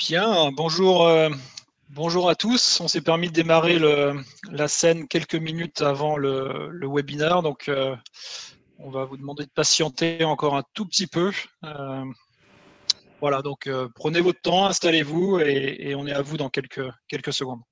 Bien, bonjour à tous. On s'est permis de démarrer la scène quelques minutes avant le webinaire, donc on va vous demander de patienter encore un tout petit peu. Voilà, donc prenez votre temps, installez-vous et on est à vous dans quelques secondes.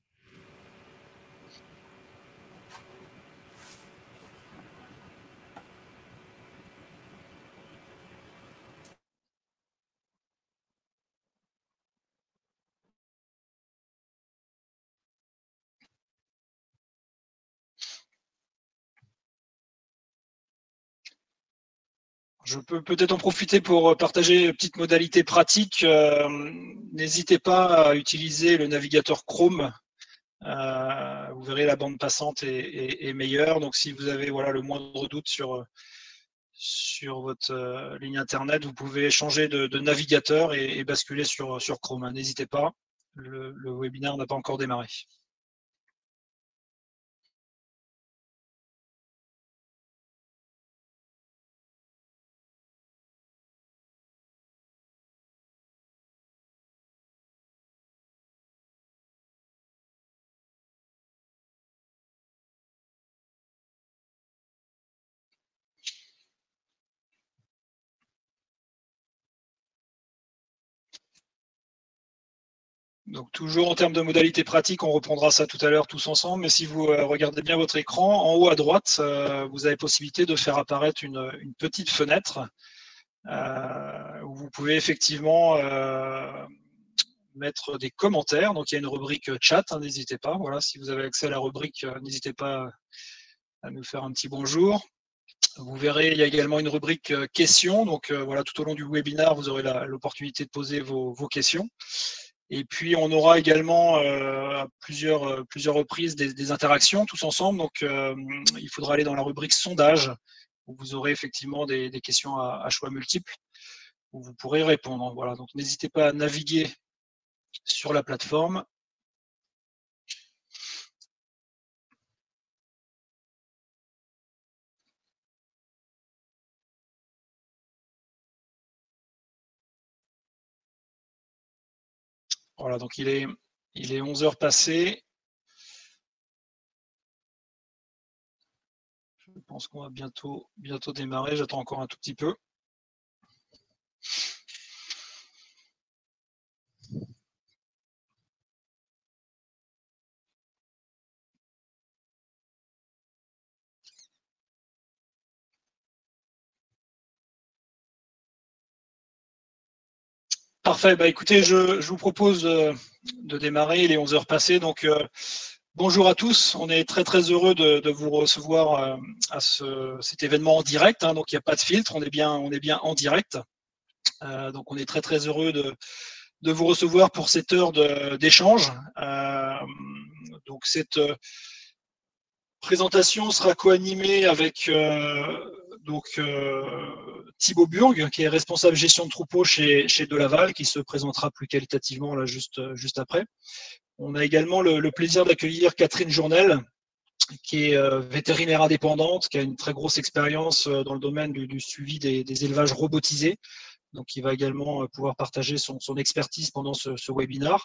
Je peux peut-être en profiter pour partager une petite modalité pratique. N'hésitez pas à utiliser le navigateur Chrome. Vous verrez, la bande passante est meilleure. Donc, si vous avez le moindre doute sur votre ligne Internet, vous pouvez changer de navigateur et basculer sur Chrome. N'hésitez pas, le webinaire n'a pas encore démarré. Donc toujours en termes de modalités pratiques, on reprendra ça tout à l'heure tous ensemble, mais si vous regardez bien votre écran, en haut à droite, vous avez possibilité de faire apparaître une petite fenêtre où vous pouvez effectivement mettre des commentaires. Donc il y a une rubrique chat, n'hésitez pas. Voilà, si vous avez accès à la rubrique, n'hésitez pas à nous faire un petit bonjour. Vous verrez, il y a également une rubrique questions. Donc voilà, tout au long du webinaire, vous aurez l'opportunité de poser vos questions. Et puis on aura également à plusieurs reprises des interactions tous ensemble. Donc il faudra aller dans la rubrique sondage, où vous aurez effectivement des questions à choix multiples, où vous pourrez répondre. Voilà, donc n'hésitez pas à naviguer sur la plateforme. Voilà, donc il est 11h passé. Je pense qu'on va bientôt démarrer. J'attends encore un tout petit peu. Parfait, bah écoutez, je vous propose de démarrer, il est 11h passées, donc bonjour à tous, on est très heureux de vous recevoir à cet événement en direct, donc il n'y a pas de filtre, on est bien en direct, donc on est très heureux de vous recevoir pour cette heure d'échange. Donc cette présentation sera co-animée avec Thibaut Burg, qui est responsable gestion de troupeaux chez Delaval, qui se présentera plus qualitativement là juste après. On a également le plaisir d'accueillir Catherine Journel, qui est vétérinaire indépendante, qui a une très grosse expérience dans le domaine du suivi des élevages robotisés. Donc, il va également pouvoir partager son expertise pendant ce webinaire.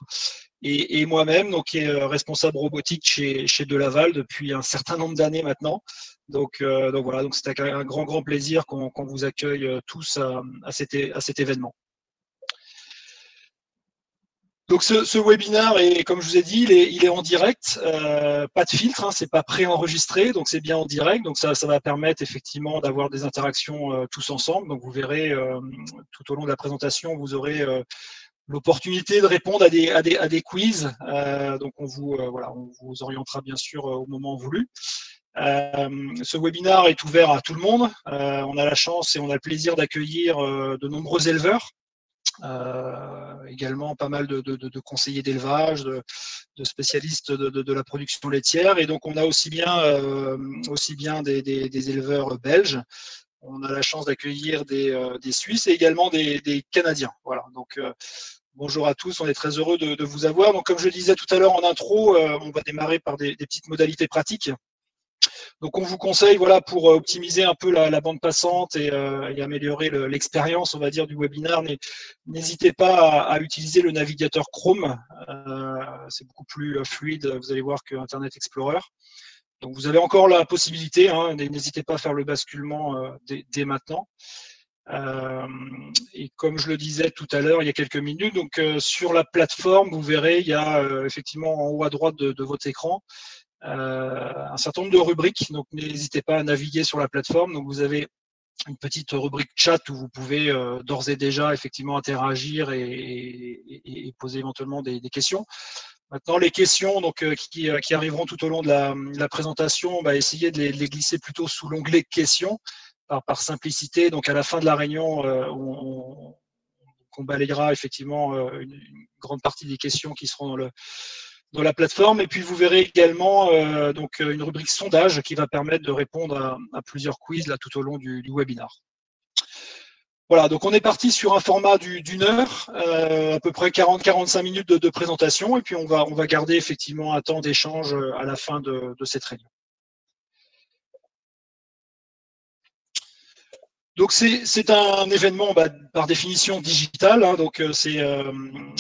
Et moi-même, donc, qui est responsable robotique chez Delaval depuis un certain nombre d'années maintenant. Donc voilà, donc c'est avec un grand plaisir qu'on vous accueille tous à cet événement. Donc ce webinaire est, comme je vous ai dit, il est en direct, pas de filtre, c'est pas préenregistré, donc c'est bien en direct. Donc ça va permettre effectivement d'avoir des interactions tous ensemble. Donc vous verrez tout au long de la présentation, vous aurez l'opportunité de répondre à des quiz. Donc on vous orientera bien sûr au moment voulu. Ce webinaire est ouvert à tout le monde. On a la chance et on a le plaisir d'accueillir de nombreux éleveurs. Également pas mal de conseillers d'élevage, de spécialistes de la production laitière, et donc on a aussi bien des éleveurs belges, on a la chance d'accueillir des Suisses et également des Canadiens. Voilà, donc bonjour à tous, on est très heureux de vous avoir. Donc comme je le disais tout à l'heure en intro, on va démarrer par des petites modalités pratiques. Donc on vous conseille, voilà, pour optimiser un peu la bande passante et améliorer l'expérience, on va dire, du webinaire, n'hésitez pas à utiliser le navigateur Chrome. C'est beaucoup plus fluide, vous allez voir, que Internet Explorer. Donc vous avez encore la possibilité, hein, n'hésitez pas à faire le basculement dès maintenant. Et comme je le disais tout à l'heure, il y a quelques minutes, donc sur la plateforme, vous verrez, il y a effectivement en haut à droite de votre écran un certain nombre de rubriques. Donc n'hésitez pas à naviguer sur la plateforme. Donc vous avez une petite rubrique chat où vous pouvez d'ores et déjà effectivement interagir et poser éventuellement des questions. Maintenant, les questions donc, qui arriveront tout au long de la présentation, bah, essayez de les glisser plutôt sous l'onglet questions par simplicité. Donc à la fin de la réunion, on balayera effectivement une grande partie des questions qui seront dans la plateforme. Et puis vous verrez également donc une rubrique sondage qui va permettre de répondre à plusieurs quiz là tout au long du webinaire. Voilà, donc on est parti sur un format d'une heure, à peu près 40-45 minutes de présentation, et puis on va garder effectivement un temps d'échange à la fin de cette réunion. Donc c'est un événement par définition digital, hein, donc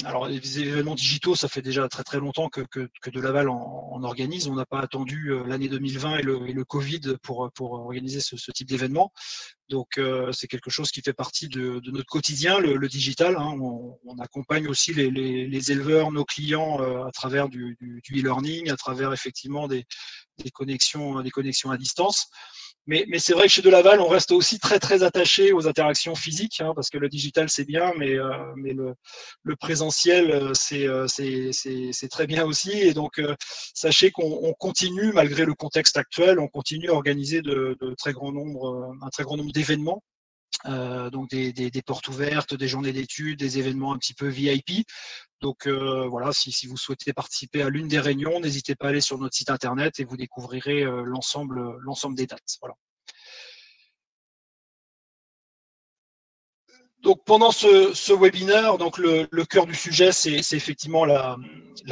alors les événements digitaux, ça fait déjà très très longtemps que De Laval en organise. On n'a pas attendu l'année 2020 et le Covid pour organiser ce type d'événement. Donc c'est quelque chose qui fait partie de notre quotidien, le digital. Hein. On accompagne aussi les éleveurs, nos clients à travers du e-learning, à travers effectivement des connexions à distance. Mais c'est vrai que chez De Laval, on reste aussi très très attaché aux interactions physiques, hein, parce que le digital c'est bien, mais le présentiel c'est très bien aussi. Et donc sachez qu'on continue, malgré le contexte actuel, on continue à organiser un très grand nombre d'événements. Donc des portes ouvertes, des journées d'études, des événements un petit peu VIP. Donc voilà, si vous souhaitez participer à l'une des réunions, n'hésitez pas à aller sur notre site internet et vous découvrirez l'ensemble des dates. Voilà. Donc pendant ce webinaire, donc le cœur du sujet, c'est effectivement la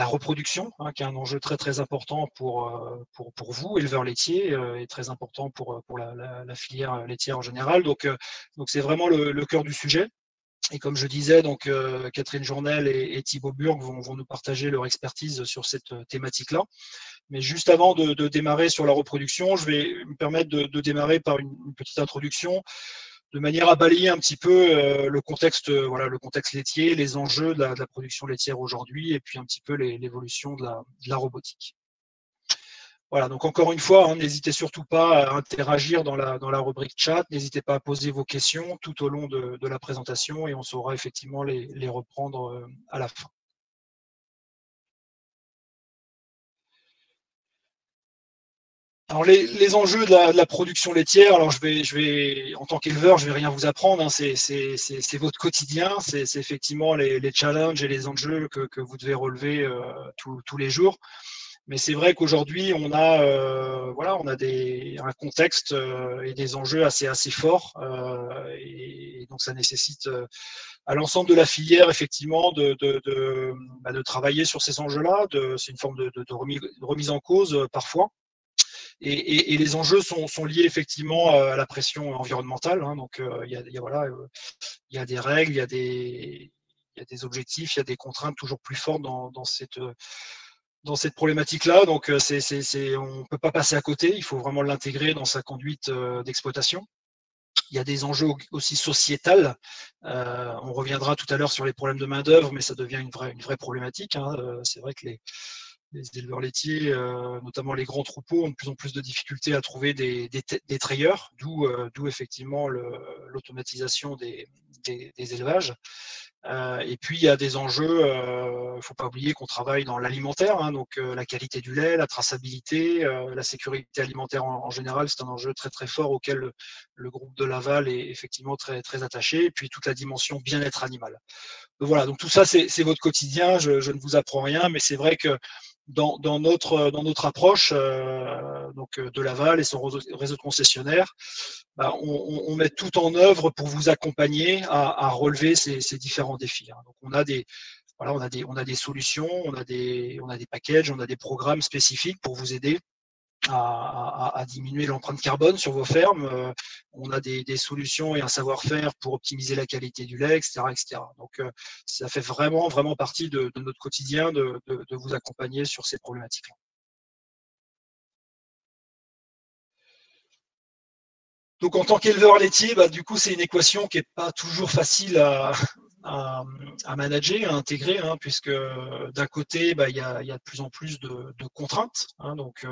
reproduction, hein, qui est un enjeu très très important pour vous, éleveurs laitiers, et très important pour la filière laitière en général. Donc c'est vraiment le cœur du sujet. Et comme je disais, donc Catherine Journel et Thibaut Burg vont nous partager leur expertise sur cette thématique-là. Mais juste avant de démarrer sur la reproduction, je vais me permettre de démarrer par une petite introduction, de manière à balayer un petit peu le contexte laitier, les enjeux de la production laitière aujourd'hui, et puis un petit peu l'évolution de la robotique. Voilà, donc encore une fois, hein, n'hésitez surtout pas à interagir dans la rubrique chat, n'hésitez pas à poser vos questions tout au long de la présentation et on saura effectivement les reprendre à la fin. Alors les enjeux de la production laitière, alors je vais en tant qu'éleveur, je vais rien vous apprendre, hein, c'est votre quotidien, c'est effectivement les challenges et les enjeux que vous devez relever tous les jours. Mais c'est vrai qu'aujourd'hui, on a un contexte et des enjeux assez forts, et donc ça nécessite à l'ensemble de la filière effectivement de travailler sur ces enjeux-là. C'est une forme de remise en cause parfois. Et les enjeux sont liés effectivement à la pression environnementale. Hein, donc il y a des règles, il y a des objectifs, il y a des contraintes toujours plus fortes dans cette problématique-là. Donc on ne peut pas passer à côté, il faut vraiment l'intégrer dans sa conduite d'exploitation. Il y a des enjeux aussi sociétals. On reviendra tout à l'heure sur les problèmes de main-d'œuvre, mais ça devient une vraie problématique. Hein. C'est vrai que les éleveurs laitiers, notamment les grands troupeaux, ont de plus en plus de difficultés à trouver des trayeurs, d'où effectivement l'automatisation des élevages. Et puis il y a des enjeux, il ne faut pas oublier qu'on travaille dans l'alimentaire, hein, donc la qualité du lait, la traçabilité, la sécurité alimentaire en général, c'est un enjeu très très fort auquel le groupe de Laval est effectivement très très attaché. Et puis toute la dimension bien-être animal. Donc voilà, donc tout ça c'est votre quotidien, je ne vous apprends rien, mais c'est vrai que dans notre approche donc de Laval et son réseau de concessionnaires, on met tout en œuvre pour vous accompagner à relever ces différents défis. Hein. Donc on a des solutions, on a des packages, on a des programmes spécifiques pour vous aider à diminuer l'empreinte carbone sur vos fermes. On a des solutions et un savoir-faire pour optimiser la qualité du lait, etc. etc. Donc, ça fait vraiment, vraiment partie de notre quotidien de vous accompagner sur ces problématiques-là. Donc, en tant qu'éleveur laitier, du coup, c'est une équation qui n'est pas toujours facile à manager, à intégrer, hein, puisque d'un côté, il y a de plus en plus de contraintes. Hein, donc,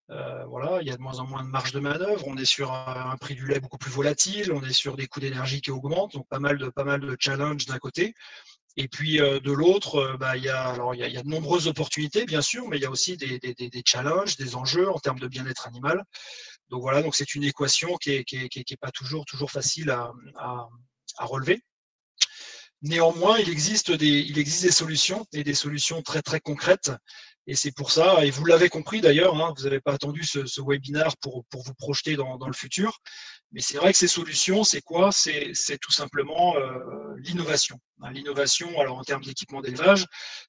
voilà, il y a de moins en moins de marge de manœuvre. On est sur un prix du lait beaucoup plus volatile. On est sur des coûts d'énergie qui augmentent. Donc, pas mal de challenges d'un côté. Et puis, de l'autre, il y a de nombreuses opportunités, bien sûr, mais il y a aussi des challenges, des enjeux en termes de bien-être animal. Donc voilà, donc c'est une équation qui est pas toujours facile à relever. Néanmoins, il existe des solutions et des solutions très très concrètes. Et c'est pour ça, et vous l'avez compris d'ailleurs, hein, vous n'avez pas attendu ce webinaire pour vous projeter dans le futur. Mais c'est vrai que ces solutions, c'est quoi? C'est tout simplement l'innovation. L'innovation, alors en termes d'équipement d'élevage,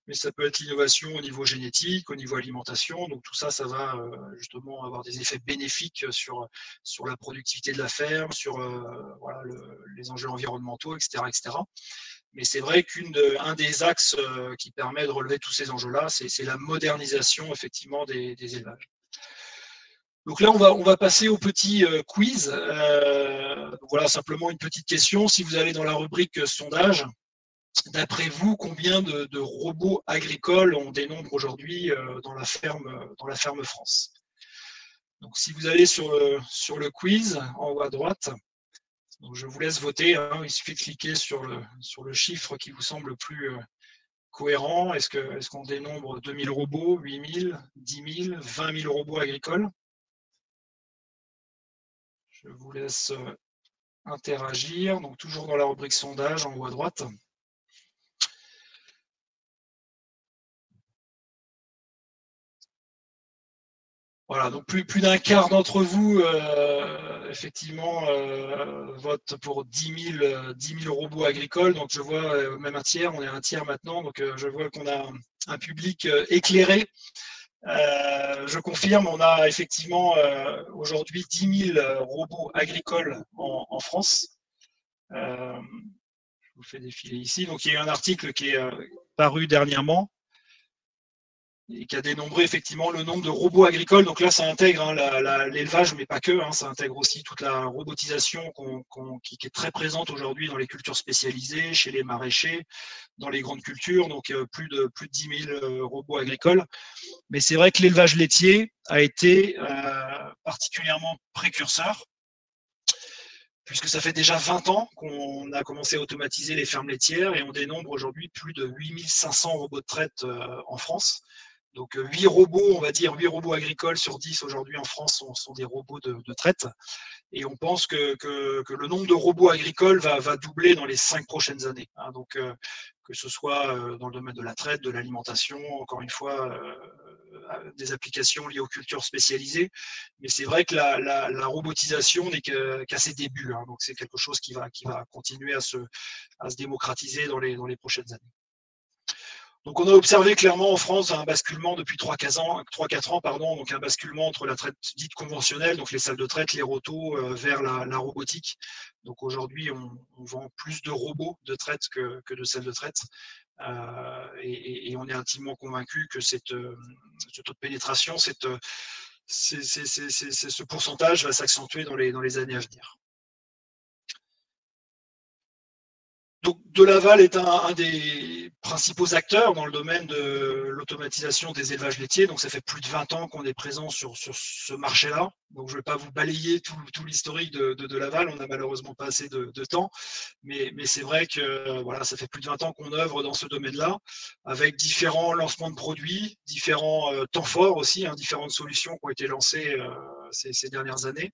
mais ça peut être l'innovation au niveau génétique, au niveau alimentation. Donc tout ça, ça va justement avoir des effets bénéfiques sur la productivité de la ferme, sur voilà, les enjeux environnementaux, etc., etc. Mais c'est vrai qu'un des axes qui permet de relever tous ces enjeux-là, c'est la modernisation effectivement des élevages. Donc là, on va passer au petit quiz. Voilà, simplement une petite question. Si vous allez dans la rubrique sondage, d'après vous, combien de robots agricoles on dénombre aujourd'hui dans la ferme France? Donc si vous allez sur le quiz, en haut à droite, donc je vous laisse voter. Hein, il suffit de cliquer sur le chiffre qui vous semble le plus cohérent. Est-ce qu'on dénombre 2000 robots, 8000, 10 000, 20 000 robots agricoles? Je vous laisse interagir. Donc toujours dans la rubrique sondage en haut à droite. Voilà, donc plus d'un quart d'entre vous, effectivement, votent pour 10 000 robots agricoles. Donc je vois même un tiers, on est un tiers maintenant. Donc je vois qu'on a un public éclairé. Je confirme, on a effectivement aujourd'hui 10 000 robots agricoles en France. Je vous fais défiler ici. Donc il y a eu un article qui est paru dernièrement et qui a dénombré effectivement le nombre de robots agricoles. Donc là, ça intègre l'élevage, mais pas que. Hein, ça intègre aussi toute la robotisation qui est très présente aujourd'hui dans les cultures spécialisées, chez les maraîchers, dans les grandes cultures. Donc plus de 10 000 robots agricoles. Mais c'est vrai que l'élevage laitier a été particulièrement précurseur, puisque ça fait déjà 20 ans qu'on a commencé à automatiser les fermes laitières et on dénombre aujourd'hui plus de 8500 robots de traite en France. Donc 8 robots, on va dire 8 robots agricoles sur 10 aujourd'hui en France sont des robots de traite. Et on pense que le nombre de robots agricoles va doubler dans les 5 prochaines années. Hein, donc que ce soit dans le domaine de la traite, de l'alimentation, encore une fois, des applications liées aux cultures spécialisées. Mais c'est vrai que la robotisation n'est qu'à ses débuts. Hein, donc c'est quelque chose qui va continuer à se démocratiser dans les prochaines années. Donc on a observé clairement en France un basculement depuis 3-4 ans, donc un basculement entre la traite dite conventionnelle, donc les salles de traite, les rotos, vers la robotique. Donc aujourd'hui, on vend plus de robots de traite que de salles de traite. Et on est intimement convaincu que ce taux de pénétration, ce pourcentage va s'accentuer dans les années à venir. Donc, De Laval est un des principaux acteurs dans le domaine de l'automatisation des élevages laitiers. Donc, ça fait plus de 20 ans qu'on est présent sur ce marché-là. Donc, je ne vais pas vous balayer tout l'historique de Laval. On n'a malheureusement pas assez de temps. Mais c'est vrai que voilà, ça fait plus de 20 ans qu'on œuvre dans ce domaine-là, avec différents lancements de produits, différents temps forts aussi, hein, différentes solutions qui ont été lancées ces dernières années.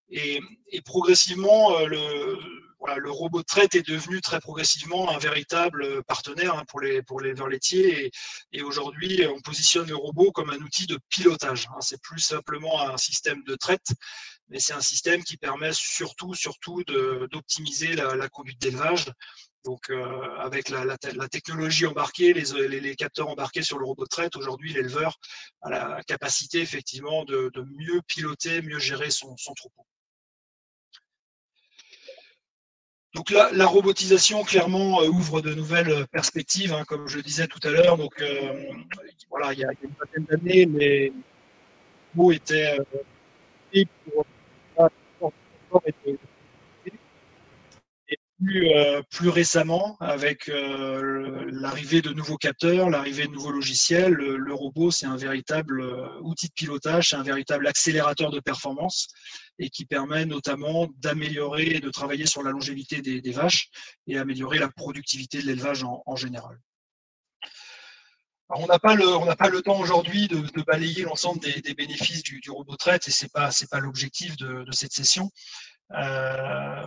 Et progressivement, le robot de traite est devenu très progressivement un véritable partenaire hein, pour les éleveurs laitiers. Et aujourd'hui, on positionne le robot comme un outil de pilotage. Hein. C'est plus simplement un système de traite, mais c'est un système qui permet surtout d'optimiser la conduite d'élevage, Donc, avec la technologie embarquée, les capteurs embarqués sur le robot de traite, aujourd'hui, l'éleveur a la capacité effectivement de mieux piloter, mieux gérer son troupeau. Donc la robotisation, clairement, ouvre de nouvelles perspectives, hein, comme je le disais tout à l'heure. Donc, voilà, il y a une vingtaine d'années, les robots étaient pour et plus récemment, avec l'arrivée de nouveaux capteurs, l'arrivée de nouveaux logiciels, le robot, c'est un véritable outil de pilotage, c'est un véritable accélérateur de performance et qui permet notamment d'améliorer et de travailler sur la longévité des vaches et améliorer la productivité de l'élevage en général. Alors, on n'a pas le temps aujourd'hui de balayer l'ensemble des bénéfices du robot traite et c'est pas l'objectif de cette session.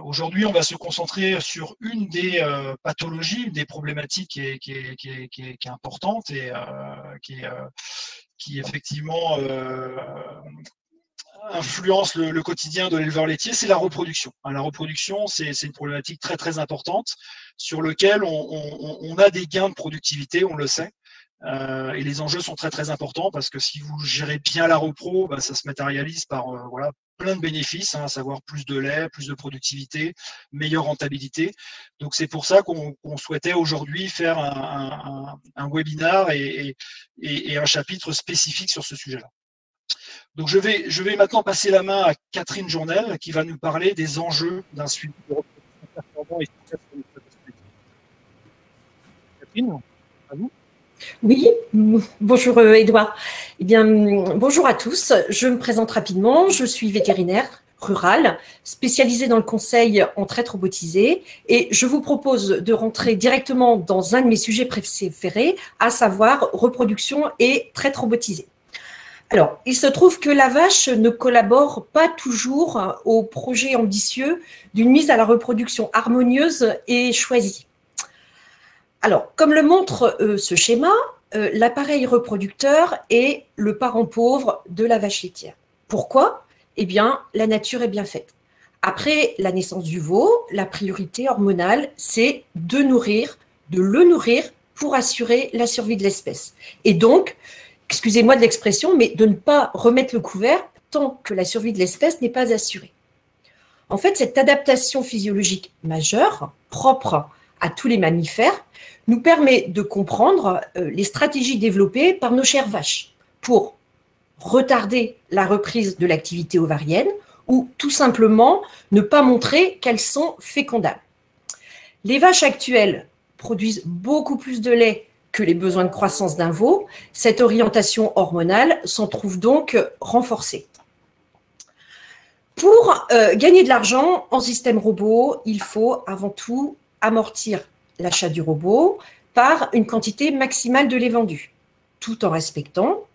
Aujourd'hui, on va se concentrer sur une des pathologies, des problématiques qui est importante et qui effectivement influence le quotidien de l'éleveur laitier, c'est la reproduction. La reproduction, c'est une problématique très très importante sur laquelle on a des gains de productivité, on le sait. Et les enjeux sont très très importants parce que si vous gérez bien la repro, ça se matérialise par voilà, plein de bénéfices, hein, à savoir plus de lait, plus de productivité, meilleure rentabilité. Donc c'est pour ça qu'on souhaitait aujourd'hui faire un webinar et un chapitre spécifique sur ce sujet-là. Donc je vais maintenant passer la main à Catherine Journel qui va nous parler des enjeux d'un suivi de reproduction performant et efficace sur les Catherine, à vous. Oui, bonjour Edouard. Eh bien, bonjour à tous. Je me présente rapidement. Je suis vétérinaire rural, spécialisée dans le conseil en traite robotisée, et je vous propose de rentrer directement dans un de mes sujets préférés, à savoir reproduction et traite robotisée. Alors, il se trouve que la vache ne collabore pas toujours au projet ambitieux d'une mise à la reproduction harmonieuse et choisie. Alors, comme le montre ce schéma, l'appareil reproducteur est le parent pauvre de la vache laitière. Pourquoi? Eh bien, la nature est bien faite. Après la naissance du veau, la priorité hormonale, c'est de le nourrir pour assurer la survie de l'espèce. Et donc, excusez-moi de l'expression, mais de ne pas remettre le couvert tant que la survie de l'espèce n'est pas assurée. En fait, cette adaptation physiologique majeure, propre à tous les mammifères, nous permet de comprendre les stratégies développées par nos chères vaches pour retarder la reprise de l'activité ovarienne ou tout simplement ne pas montrer qu'elles sont fécondables. Les vaches actuelles produisent beaucoup plus de lait que les besoins de croissance d'un veau. Cette orientation hormonale s'en trouve donc renforcée. Pour gagner de l'argent en système robot, il faut avant tout amortir l'achat du robot par une quantité maximale de lait vendu, tout en respectant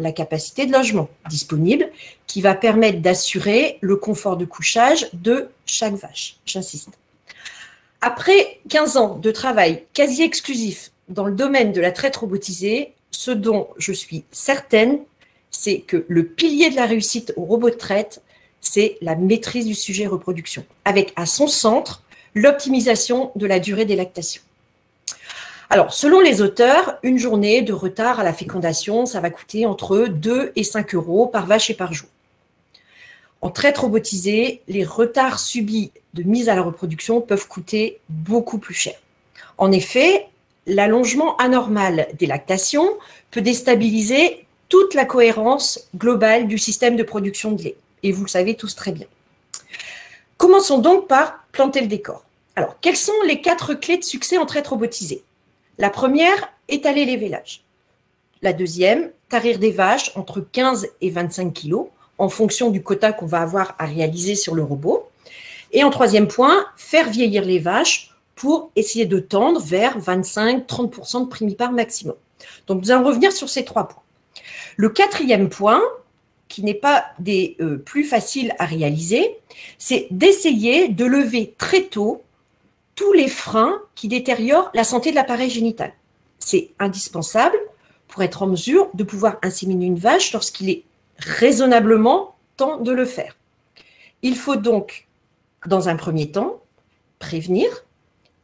la capacité de logement disponible qui va permettre d'assurer le confort de couchage de chaque vache, j'insiste. Après 15 ans de travail quasi exclusif dans le domaine de la traite robotisée, ce dont je suis certaine, c'est que le pilier de la réussite au robot de traite, c'est la maîtrise du sujet reproduction, avec à son centre l'optimisation de la durée des lactations. Alors, selon les auteurs, une journée de retard à la fécondation, ça va coûter entre 2 et 5 € par vache et par jour. En traite robotisée, les retards subis de mise à la reproduction peuvent coûter beaucoup plus cher. En effet, l'allongement anormal des lactations peut déstabiliser toute la cohérence globale du système de production de lait. Et vous le savez tous très bien. Commençons donc par planter le décor. Alors, quelles sont les 4 clés de succès en traite robotisée? La première, étaler les vélages. La deuxième, tarir des vaches entre 15 et 25 kg en fonction du quota qu'on va avoir à réaliser sur le robot. Et en troisième point, faire vieillir les vaches pour essayer de tendre vers 25-30% de primipare maximum. Donc, nous allons revenir sur ces 3 points. Le quatrième point, qui n'est pas des plus faciles à réaliser, c'est d'essayer de lever très tôt tous les freins qui détériorent la santé de l'appareil génital. C'est indispensable pour être en mesure de pouvoir inséminer une vache lorsqu'il est raisonnablement temps de le faire. Il faut donc, dans un premier temps, prévenir,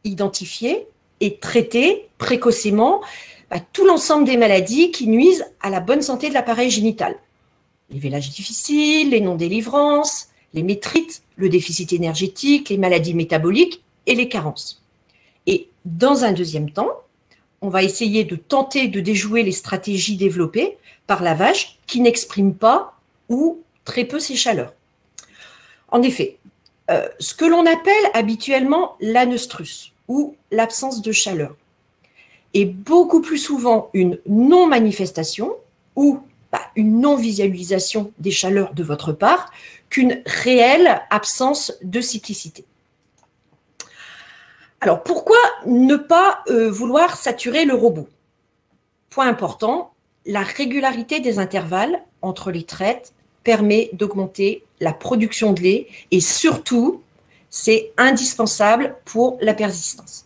identifier et traiter précocement tout l'ensemble des maladies qui nuisent à la bonne santé de l'appareil génital. Les vélages difficiles, les non-délivrances, les métrites, le déficit énergétique, les maladies métaboliques et les carences. Et dans un deuxième temps, on va essayer de tenter de déjouer les stratégies développées par la vache qui n'exprime pas ou très peu ses chaleurs. En effet, ce que l'on appelle habituellement l'anœstrus ou l'absence de chaleur est beaucoup plus souvent une non-manifestation ou une non-visualisation des chaleurs de votre part qu'une réelle absence de cyclicité. Alors, pourquoi ne pas vouloir saturer le robot? Point important, la régularité des intervalles entre les traites permet d'augmenter la production de lait et surtout, c'est indispensable pour la persistance.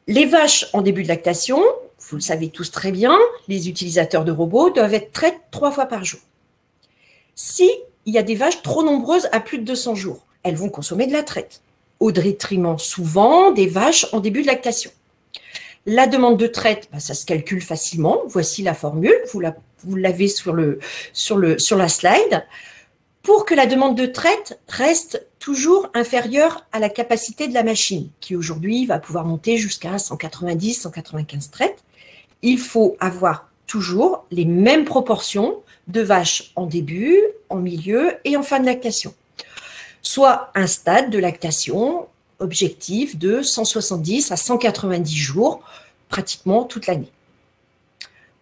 Les vaches en début de lactation, vous le savez tous très bien, les utilisateurs de robots doivent être traites 3 fois par jour. S'il y a des vaches trop nombreuses à plus de 200 jours, elles vont consommer de la traite, au détriment souvent des vaches en début de lactation. La demande de traite, ça se calcule facilement. Voici la formule, vous l'avez sur la slide. Pour que la demande de traite reste toujours inférieure à la capacité de la machine, qui aujourd'hui va pouvoir monter jusqu'à 190-195 traites, il faut avoir toujours les mêmes proportions de vaches en début, en milieu et en fin de lactation. Soit un stade de lactation objectif de 170 à 190 jours, pratiquement toute l'année.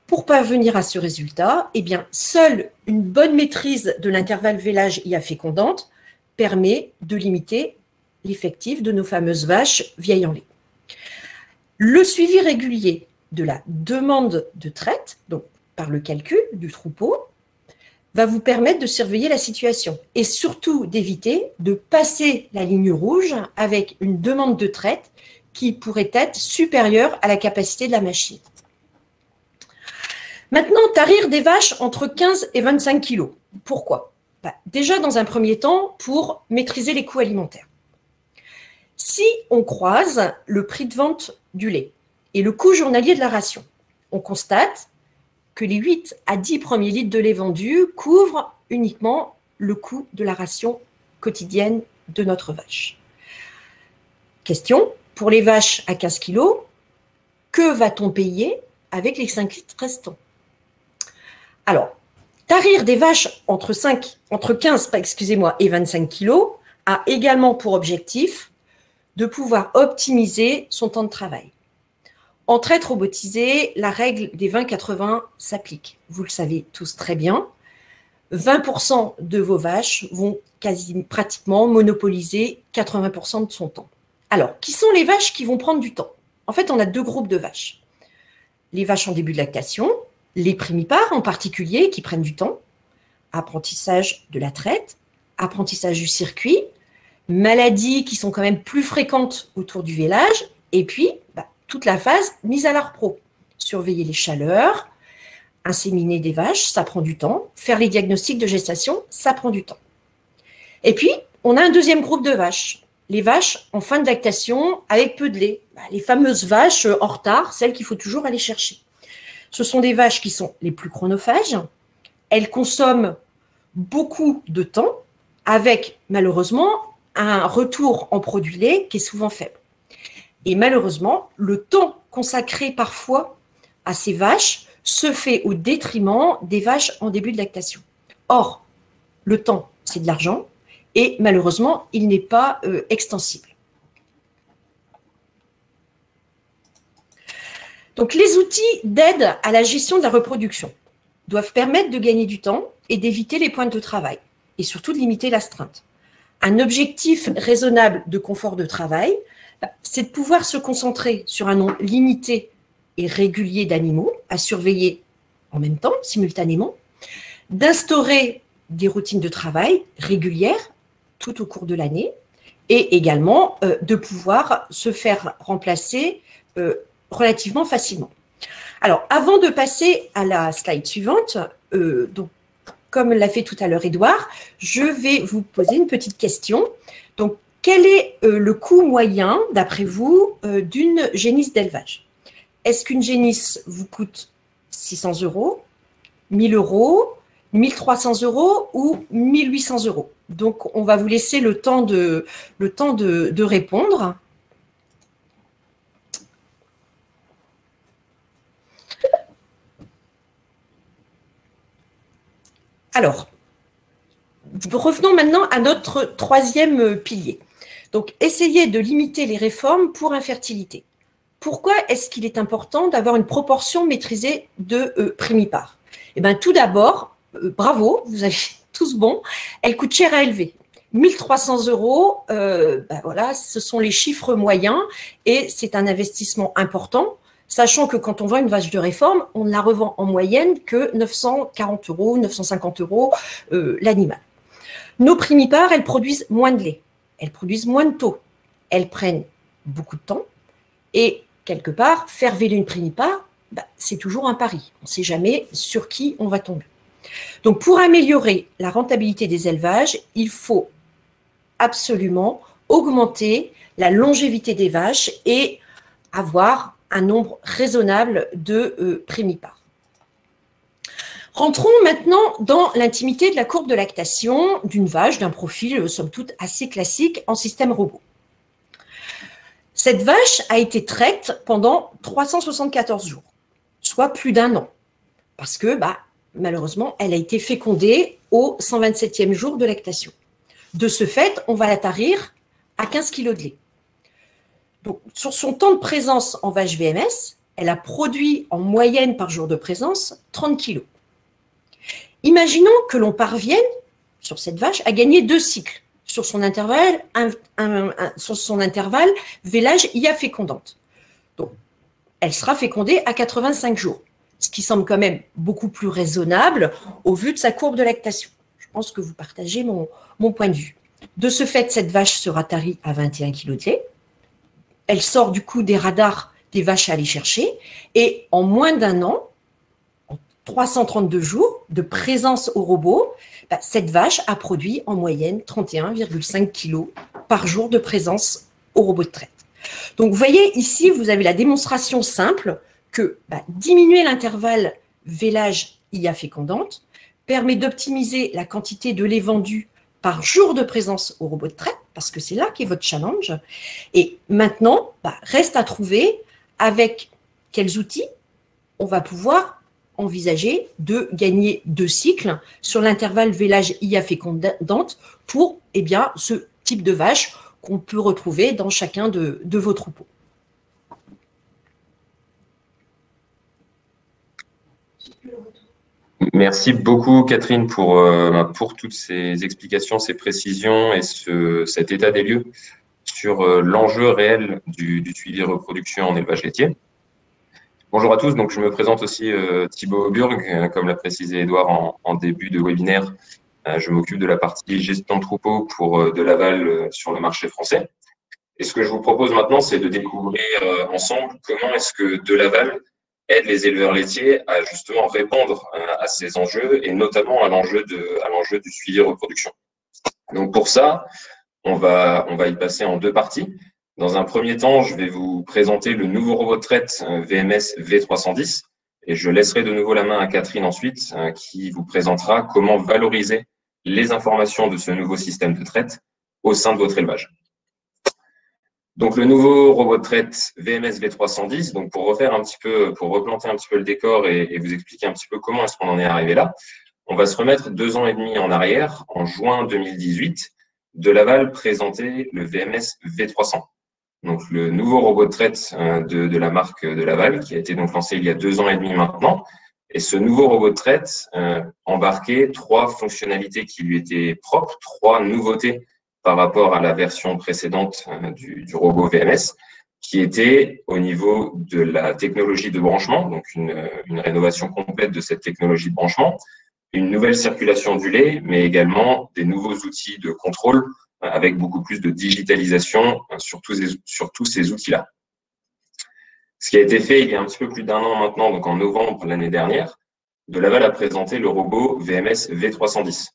Pour parvenir à ce résultat, seule une bonne maîtrise de l'intervalle vélage IA fécondante permet de limiter l'effectif de nos fameuses vaches vieilles en lait. Le suivi régulier de la demande de traite, donc par le calcul du troupeau, va vous permettre de surveiller la situation et surtout d'éviter de passer la ligne rouge avec une demande de traite qui pourrait être supérieure à la capacité de la machine. Maintenant, tarir des vaches entre 15 et 25 kg. Pourquoi? Déjà, dans un premier temps, pour maîtriser les coûts alimentaires. Si on croise le prix de vente du lait et le coût journalier de la ration, on constate que les 8 à 10 premiers litres de lait vendus couvrent uniquement le coût de la ration quotidienne de notre vache. Question, pour les vaches à 15 kg, que va-t-on payer avec les 5 litres restants? Alors, tarir des vaches entre 15 et 25 kg a également pour objectif de pouvoir optimiser son temps de travail. En traite robotisée, la règle des 20-80 s'applique. Vous le savez tous très bien. 20% de vos vaches vont pratiquement monopoliser 80% de son temps. Alors, qui sont les vaches qui vont prendre du temps? En fait, on a 2 groupes de vaches. Les vaches en début de lactation, les primipares en particulier, qui prennent du temps, apprentissage de la traite, apprentissage du circuit, maladies qui sont quand même plus fréquentes autour du vélage, et puis toute la phase mise à la repro. Surveiller les chaleurs, inséminer des vaches, ça prend du temps. Faire les diagnostics de gestation, ça prend du temps. Et puis, on a un deuxième groupe de vaches. Les vaches en fin de lactation avec peu de lait. Les fameuses vaches en retard, celles qu'il faut toujours aller chercher. Ce sont des vaches qui sont les plus chronophages. Elles consomment beaucoup de temps avec, malheureusement, un retour en produit lait qui est souvent faible. Et malheureusement, le temps consacré parfois à ces vaches se fait au détriment des vaches en début de lactation. Or, le temps, c'est de l'argent et malheureusement, il n'est pas extensible. Donc, les outils d'aide à la gestion de la reproduction doivent permettre de gagner du temps et d'éviter les pointes de travail et surtout de limiter l'astreinte. Un objectif raisonnable de confort de travail, c'est de pouvoir se concentrer sur un nombre limité et régulier d'animaux à surveiller en même temps, simultanément, d'instaurer des routines de travail régulières tout au cours de l'année et également de pouvoir se faire remplacer relativement facilement. Alors, avant de passer à la slide suivante, donc, comme l'a fait tout à l'heure Édouard, je vais vous poser une petite question. Donc, quel est le coût moyen, d'après vous, d'une génisse d'élevage? Est-ce qu'une génisse vous coûte 600 €, 1000 €, 1300 € ou 1800 €? Donc, on va vous laisser le temps de répondre. Alors, revenons maintenant à notre troisième pilier. Donc, essayez de limiter les réformes pour infertilité. Pourquoi est-ce qu'il est important d'avoir une proportion maîtrisée de primipares? Eh bien, tout d'abord, bravo, vous avez tous bon, elle coûte cher à élever. 1300 €, ben voilà, ce sont les chiffres moyens et c'est un investissement important, sachant que quand on vend une vache de réforme, on ne la revend en moyenne que 940 €, 950 € l'animal. Nos primipares, elles produisent moins de lait, elles produisent moins de taux, elles prennent beaucoup de temps et quelque part, faire véler une primipare, bah, c'est toujours un pari. On ne sait jamais sur qui on va tomber. Donc, pour améliorer la rentabilité des élevages, il faut absolument augmenter la longévité des vaches et avoir un nombre raisonnable de primipares. Rentrons maintenant dans l'intimité de la courbe de lactation d'une vache d'un profil, somme toute, assez classique en système robot. Cette vache a été traite pendant 374 jours, soit plus d'1 an, parce que malheureusement, elle a été fécondée au 127e jour de lactation. De ce fait, on va la tarir à 15 kg de lait. Donc, sur son temps de présence en vache VMS, elle a produit en moyenne par jour de présence 30 kg. Imaginons que l'on parvienne, sur cette vache, à gagner 2 cycles. Sur son intervalle vélage IA fécondante. Donc, elle sera fécondée à 85 jours, ce qui semble quand même beaucoup plus raisonnable au vu de sa courbe de lactation. Je pense que vous partagez mon point de vue. De ce fait, cette vache sera tarie à 21 kg de lait. Elle sort du coup des radars des vaches à aller chercher et en moins d'1 an, en 332 jours de présence au robot, cette vache a produit en moyenne 31,5 kg par jour de présence au robot de traite. Donc, vous voyez ici, vous avez la démonstration simple que diminuer l'intervalle vélage IA fécondante permet d'optimiser la quantité de lait vendu par jour de présence au robot de traite, parce que c'est là qu'est votre challenge. Et maintenant, reste à trouver avec quels outils on va pouvoir envisager de gagner 2 cycles sur l'intervalle vélage IA fécondante pour ce type de vache qu'on peut retrouver dans chacun de vos troupeaux. Merci beaucoup Catherine pour toutes ces explications, ces précisions et cet état des lieux sur l'enjeu réel du suivi reproduction en élevage laitier. Bonjour à tous, donc je me présente aussi Thibaut Burg, comme l'a précisé Edouard en début de webinaire. Je m'occupe de la partie gestion de troupeaux pour de l'aval sur le marché français. Et ce que je vous propose maintenant, c'est de découvrir ensemble comment est-ce que de l'aval aide les éleveurs laitiers à justement répondre à ces enjeux et notamment à l'enjeu du suivi reproduction. Donc pour ça, on va y passer en 2 parties. Dans un premier temps, je vais vous présenter le nouveau robot de traite VMS V310 et je laisserai de nouveau la main à Catherine ensuite qui vous présentera comment valoriser les informations de ce nouveau système de traite au sein de votre élevage. Donc le nouveau robot de traite VMS V310, donc pour replanter un petit peu le décor et vous expliquer un petit peu comment est-ce qu'on en est arrivé là, on va se remettre 2 ans et demi en arrière, en juin 2018, de Laval présentait le VMS V300. Donc le nouveau robot de traite de la marque de Laval, qui a été donc lancé il y a 2 ans et demi maintenant. Et ce nouveau robot de traite embarquait 3 fonctionnalités qui lui étaient propres, 3 nouveautés par rapport à la version précédente du robot VMS, qui était au niveau de la technologie de branchement, donc une rénovation complète de cette technologie de branchement, une nouvelle circulation du lait, mais également des nouveaux outils de contrôle avec beaucoup plus de digitalisation sur tous ces outils-là. Ce qui a été fait il y a un petit peu plus d'1 an maintenant, donc en novembre l'année dernière, de Laval a présenté le robot VMS V310.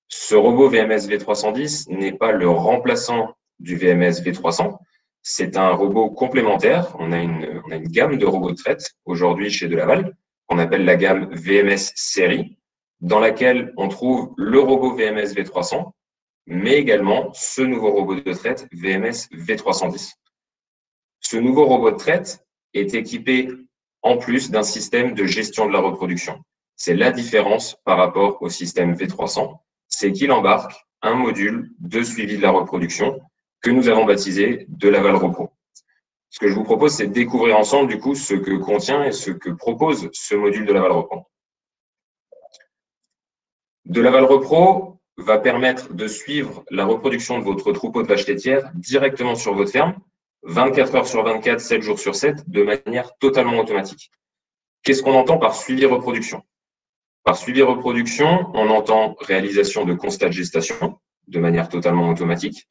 Ce robot VMS V310 n'est pas le remplaçant du VMS V300. C'est un robot complémentaire. On a une gamme de robots de traite aujourd'hui chez De Laval, qu'on appelle la gamme VMS série, dans laquelle on trouve le robot VMS V300, mais également ce nouveau robot de traite VMS V310. Ce nouveau robot de traite est équipé en plus d'un système de gestion de la reproduction. C'est la différence par rapport au système V300, c'est qu'il embarque un module de suivi de la reproduction que nous avons baptisé De Laval Repro. Ce que je vous propose, c'est de découvrir ensemble du coup ce que contient et ce que propose ce module De Laval Repro. De Laval Repro va permettre de suivre la reproduction de votre troupeau de vaches laitières directement sur votre ferme, 24 heures sur 24, 7 jours sur 7, de manière totalement automatique. Qu'est-ce qu'on entend par suivi reproduction? Par suivi reproduction, on entend réalisation de constats de gestation de manière totalement automatique,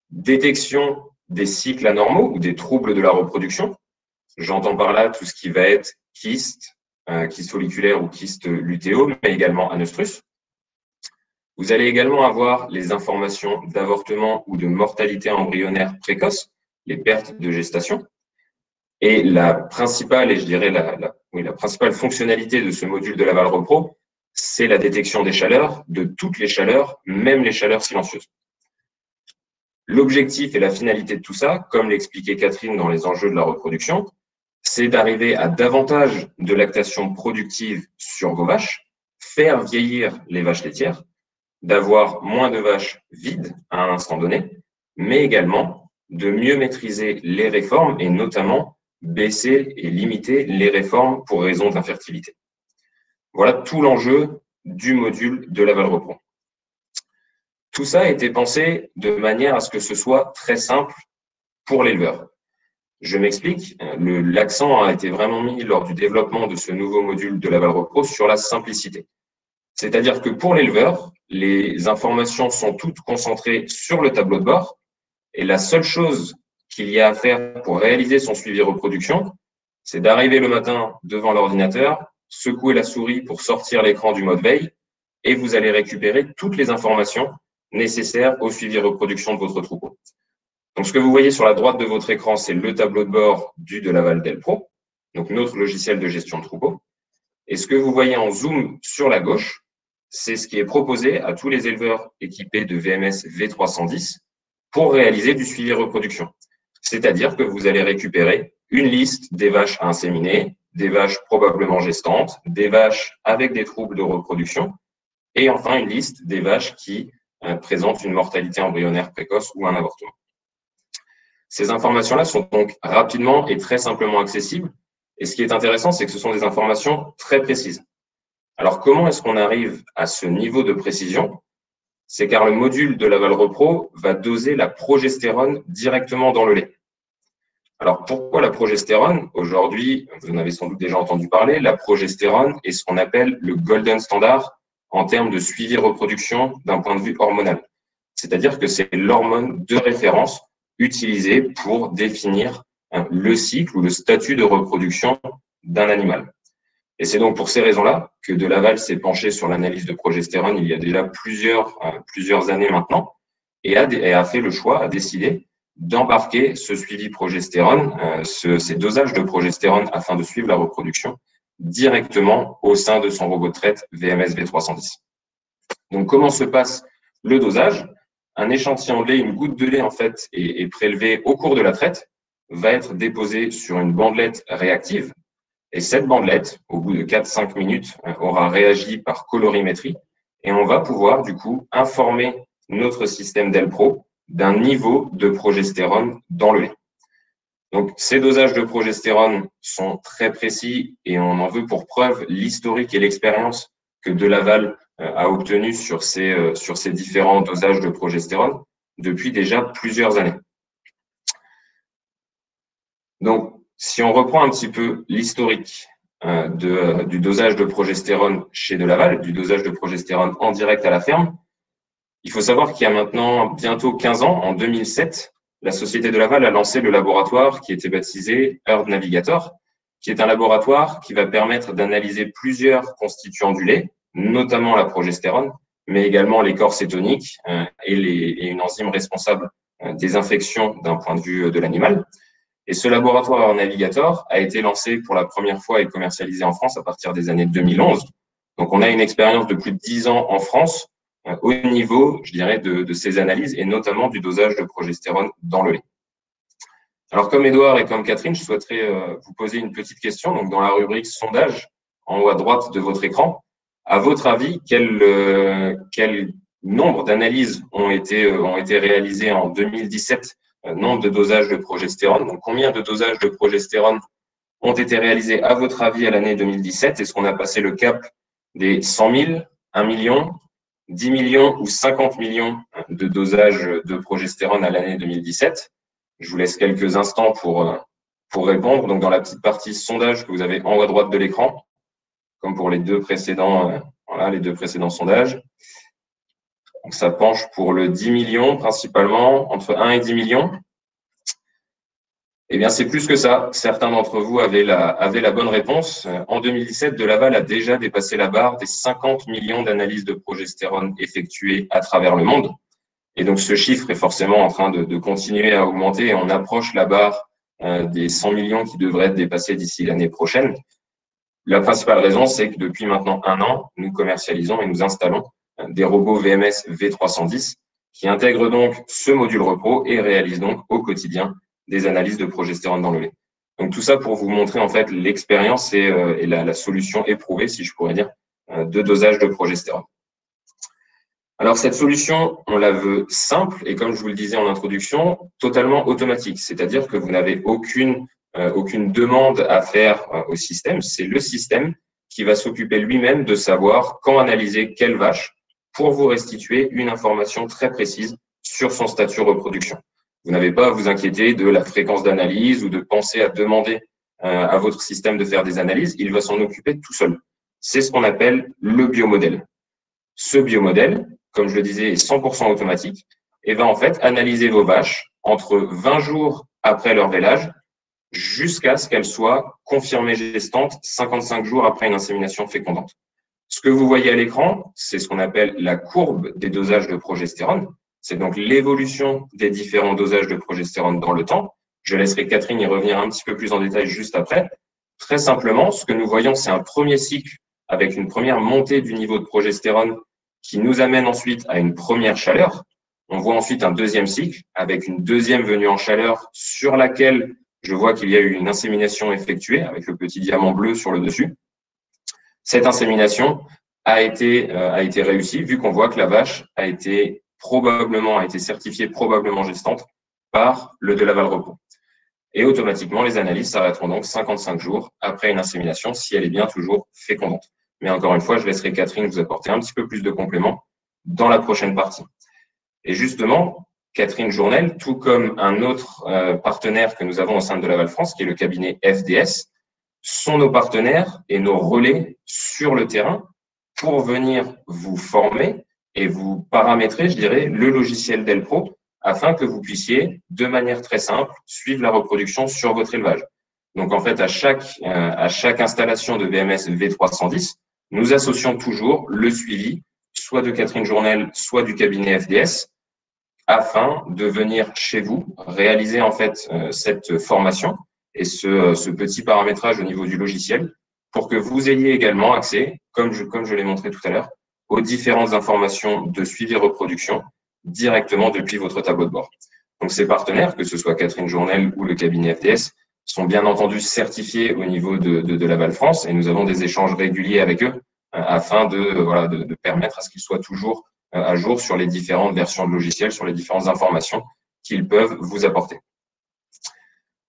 détection des cycles anormaux ou des troubles de la reproduction. J'entends par là tout ce qui va être kyste, kyste folliculaire ou kyste lutéo, mais également anostrus. Vous allez également avoir les informations d'avortement ou de mortalité embryonnaire précoce, les pertes de gestation. Et la principale, et je dirais la principale fonctionnalité de ce module de Laval Repro, c'est la détection des chaleurs, de toutes les chaleurs, même les chaleurs silencieuses. L'objectif et la finalité de tout ça, comme l'expliquait Catherine dans les enjeux de la reproduction, c'est d'arriver à davantage de lactation productive sur vos vaches, faire vieillir les vaches laitières, d'avoir moins de vaches vides à un instant donné, mais également de mieux maîtriser les réformes et notamment baisser et limiter les réformes pour raison d'infertilité. Voilà tout l'enjeu du module de Laval Repro. Tout ça a été pensé de manière à ce que ce soit très simple pour l'éleveur. Je m'explique, l'accent a été vraiment mis lors du développement de ce nouveau module de Laval Repro sur la simplicité. C'est-à-dire que pour l'éleveur, les informations sont toutes concentrées sur le tableau de bord et la seule chose qu'il y a à faire pour réaliser son suivi reproduction, c'est d'arriver le matin devant l'ordinateur, secouer la souris pour sortir l'écran du mode veille et vous allez récupérer toutes les informations nécessaires au suivi reproduction de votre troupeau. Donc, ce que vous voyez sur la droite de votre écran, c'est le tableau de bord du De Laval Delpro, donc notre logiciel de gestion de troupeau. Et ce que vous voyez en zoom sur la gauche, c'est ce qui est proposé à tous les éleveurs équipés de VMS V310 pour réaliser du suivi reproduction. C'est-à-dire que vous allez récupérer une liste des vaches à inséminer, des vaches probablement gestantes, des vaches avec des troubles de reproduction, et enfin une liste des vaches qui présentent une mortalité embryonnaire précoce ou un avortement. Ces informations-là sont donc rapidement et très simplement accessibles. Et ce qui est intéressant, c'est que ce sont des informations très précises. Alors, comment est-ce qu'on arrive à ce niveau de précision? C'est car le module de Laval Repro va doser la progestérone directement dans le lait. Alors, pourquoi la progestérone? Aujourd'hui, vous en avez sans doute déjà entendu parler, la progestérone est ce qu'on appelle le golden standard en termes de suivi reproduction d'un point de vue hormonal. C'est-à-dire que c'est l'hormone de référence utilisée pour définir le cycle ou le statut de reproduction d'un animal. Et c'est donc pour ces raisons-là que De Laval s'est penché sur l'analyse de progestérone il y a déjà plusieurs années maintenant et a fait le choix, a décidé d'embarquer ce suivi progestérone, ces dosages de progestérone afin de suivre la reproduction directement au sein de son robot de traite VMS V310. Donc, comment se passe le dosage? Un échantillon de lait, une goutte de lait en fait, est prélevé au cours de la traite, va être déposé sur une bandelette réactive. Et cette bandelette, au bout de 4-5 minutes, aura réagi par colorimétrie et on va pouvoir du coup informer notre système Delpro d'un niveau de progestérone dans le lait. Donc, ces dosages de progestérone sont très précis et on en veut pour preuve l'historique et l'expérience que De Laval a obtenu sur ces différents dosages de progestérone depuis déjà plusieurs années. Donc, si on reprend un petit peu l'historique du dosage de progestérone chez De Laval, du dosage de progestérone en direct à la ferme, il faut savoir qu'il y a maintenant bientôt 15 ans, en 2007, la Société De Laval a lancé le laboratoire qui était baptisé Herd Navigator, qui est un laboratoire qui va permettre d'analyser plusieurs constituants du lait, notamment la progestérone, mais également les corps cétoniques et une enzyme responsable des infections d'un point de vue de l'animal. Et ce laboratoire Navigator a été lancé pour la première fois et commercialisé en France à partir des années 2011. Donc, on a une expérience de plus de 10 ans en France au niveau, je dirais, de ces analyses et notamment du dosage de progestérone dans le lait. Alors, comme Édouard et comme Catherine, je souhaiterais vous poser une petite question. Donc, dans la rubrique sondage, en haut à droite de votre écran, à votre avis, quel nombre d'analyses ont été réalisées en 2017, nombre de dosages de progestérone? Donc, combien de dosages de progestérone ont été réalisés, à votre avis, à l'année 2017? Est-ce qu'on a passé le cap des 100 000, 1 million, 10 millions ou 50 millions de dosages de progestérone à l'année 2017? Je vous laisse quelques instants pour répondre. Donc, dans la petite partie sondage que vous avez en haut à droite de l'écran, comme pour les deux précédents sondages. Donc, ça penche pour le 10 millions, principalement, entre 1 et 10 millions. Eh bien, c'est plus que ça. Certains d'entre vous avaient la bonne réponse. En 2017, Delaval a déjà dépassé la barre des 50 millions d'analyses de progestérone effectuées à travers le monde. Et donc, ce chiffre est forcément en train de continuer à augmenter et on approche la barre des 100 millions qui devraient être dépassés d'ici l'année prochaine. La principale raison, c'est que depuis maintenant 1 an, nous commercialisons et nous installons des robots VMS V310 qui intègrent donc ce module repos et réalisent donc au quotidien des analyses de progestérone dans le lait. Donc, tout ça pour vous montrer en fait l'expérience et la solution éprouvée, si je pourrais dire, de dosage de progestérone. Alors, cette solution, on la veut simple et comme je vous le disais en introduction, totalement automatique. C'est-à-dire que vous n'avez aucune demande à faire au système. C'est le système qui va s'occuper lui-même de savoir quand analyser quelle vache pour vous restituer une information très précise sur son statut reproduction. Vous n'avez pas à vous inquiéter de la fréquence d'analyse ou de penser à demander à votre système de faire des analyses. Il va s'en occuper tout seul. C'est ce qu'on appelle le biomodèle. Ce biomodèle, comme je le disais, est 100% automatique et va en fait analyser vos vaches entre 20 jours après leur vélage jusqu'à ce qu'elles soient confirmées gestantes 55 jours après une insémination fécondante. Ce que vous voyez à l'écran, c'est ce qu'on appelle la courbe des dosages de progestérone. C'est donc l'évolution des différents dosages de progestérone dans le temps. Je laisserai Catherine y revenir un petit peu plus en détail juste après. Très simplement, ce que nous voyons, c'est un premier cycle avec une première montée du niveau de progestérone qui nous amène ensuite à une première chaleur. On voit ensuite un deuxième cycle avec une deuxième venue en chaleur sur laquelle je vois qu'il y a eu une insémination effectuée avec le petit diamant bleu sur le dessus. Cette insémination a été réussie vu qu'on voit que la vache a été certifiée probablement gestante par le Delaval Repos. Et automatiquement, les analyses s'arrêteront donc 55 jours après une insémination si elle est bien toujours fécondante. Mais encore une fois, je laisserai Catherine vous apporter un petit peu plus de compléments dans la prochaine partie. Et justement, Catherine Journel, tout comme un autre partenaire que nous avons au sein de Delaval France, qui est le cabinet FDS, sont nos partenaires et nos relais sur le terrain pour venir vous former et vous paramétrer, je dirais, le logiciel Delpro afin que vous puissiez, de manière très simple, suivre la reproduction sur votre élevage. Donc, en fait, à chaque installation de VMS V310, nous associons toujours le suivi, soit de Catherine Journel, soit du cabinet FDS, afin de venir chez vous réaliser en fait cette formation et ce petit paramétrage au niveau du logiciel pour que vous ayez également accès, comme je l'ai montré tout à l'heure, aux différentes informations de suivi reproduction directement depuis votre tableau de bord. Donc, ces partenaires, que ce soit Catherine Journel ou le cabinet FDS, sont bien entendu certifiés au niveau de Delaval France et nous avons des échanges réguliers avec eux afin de permettre à ce qu'ils soient toujours à jour sur les différentes versions de logiciels, sur les différentes informations qu'ils peuvent vous apporter.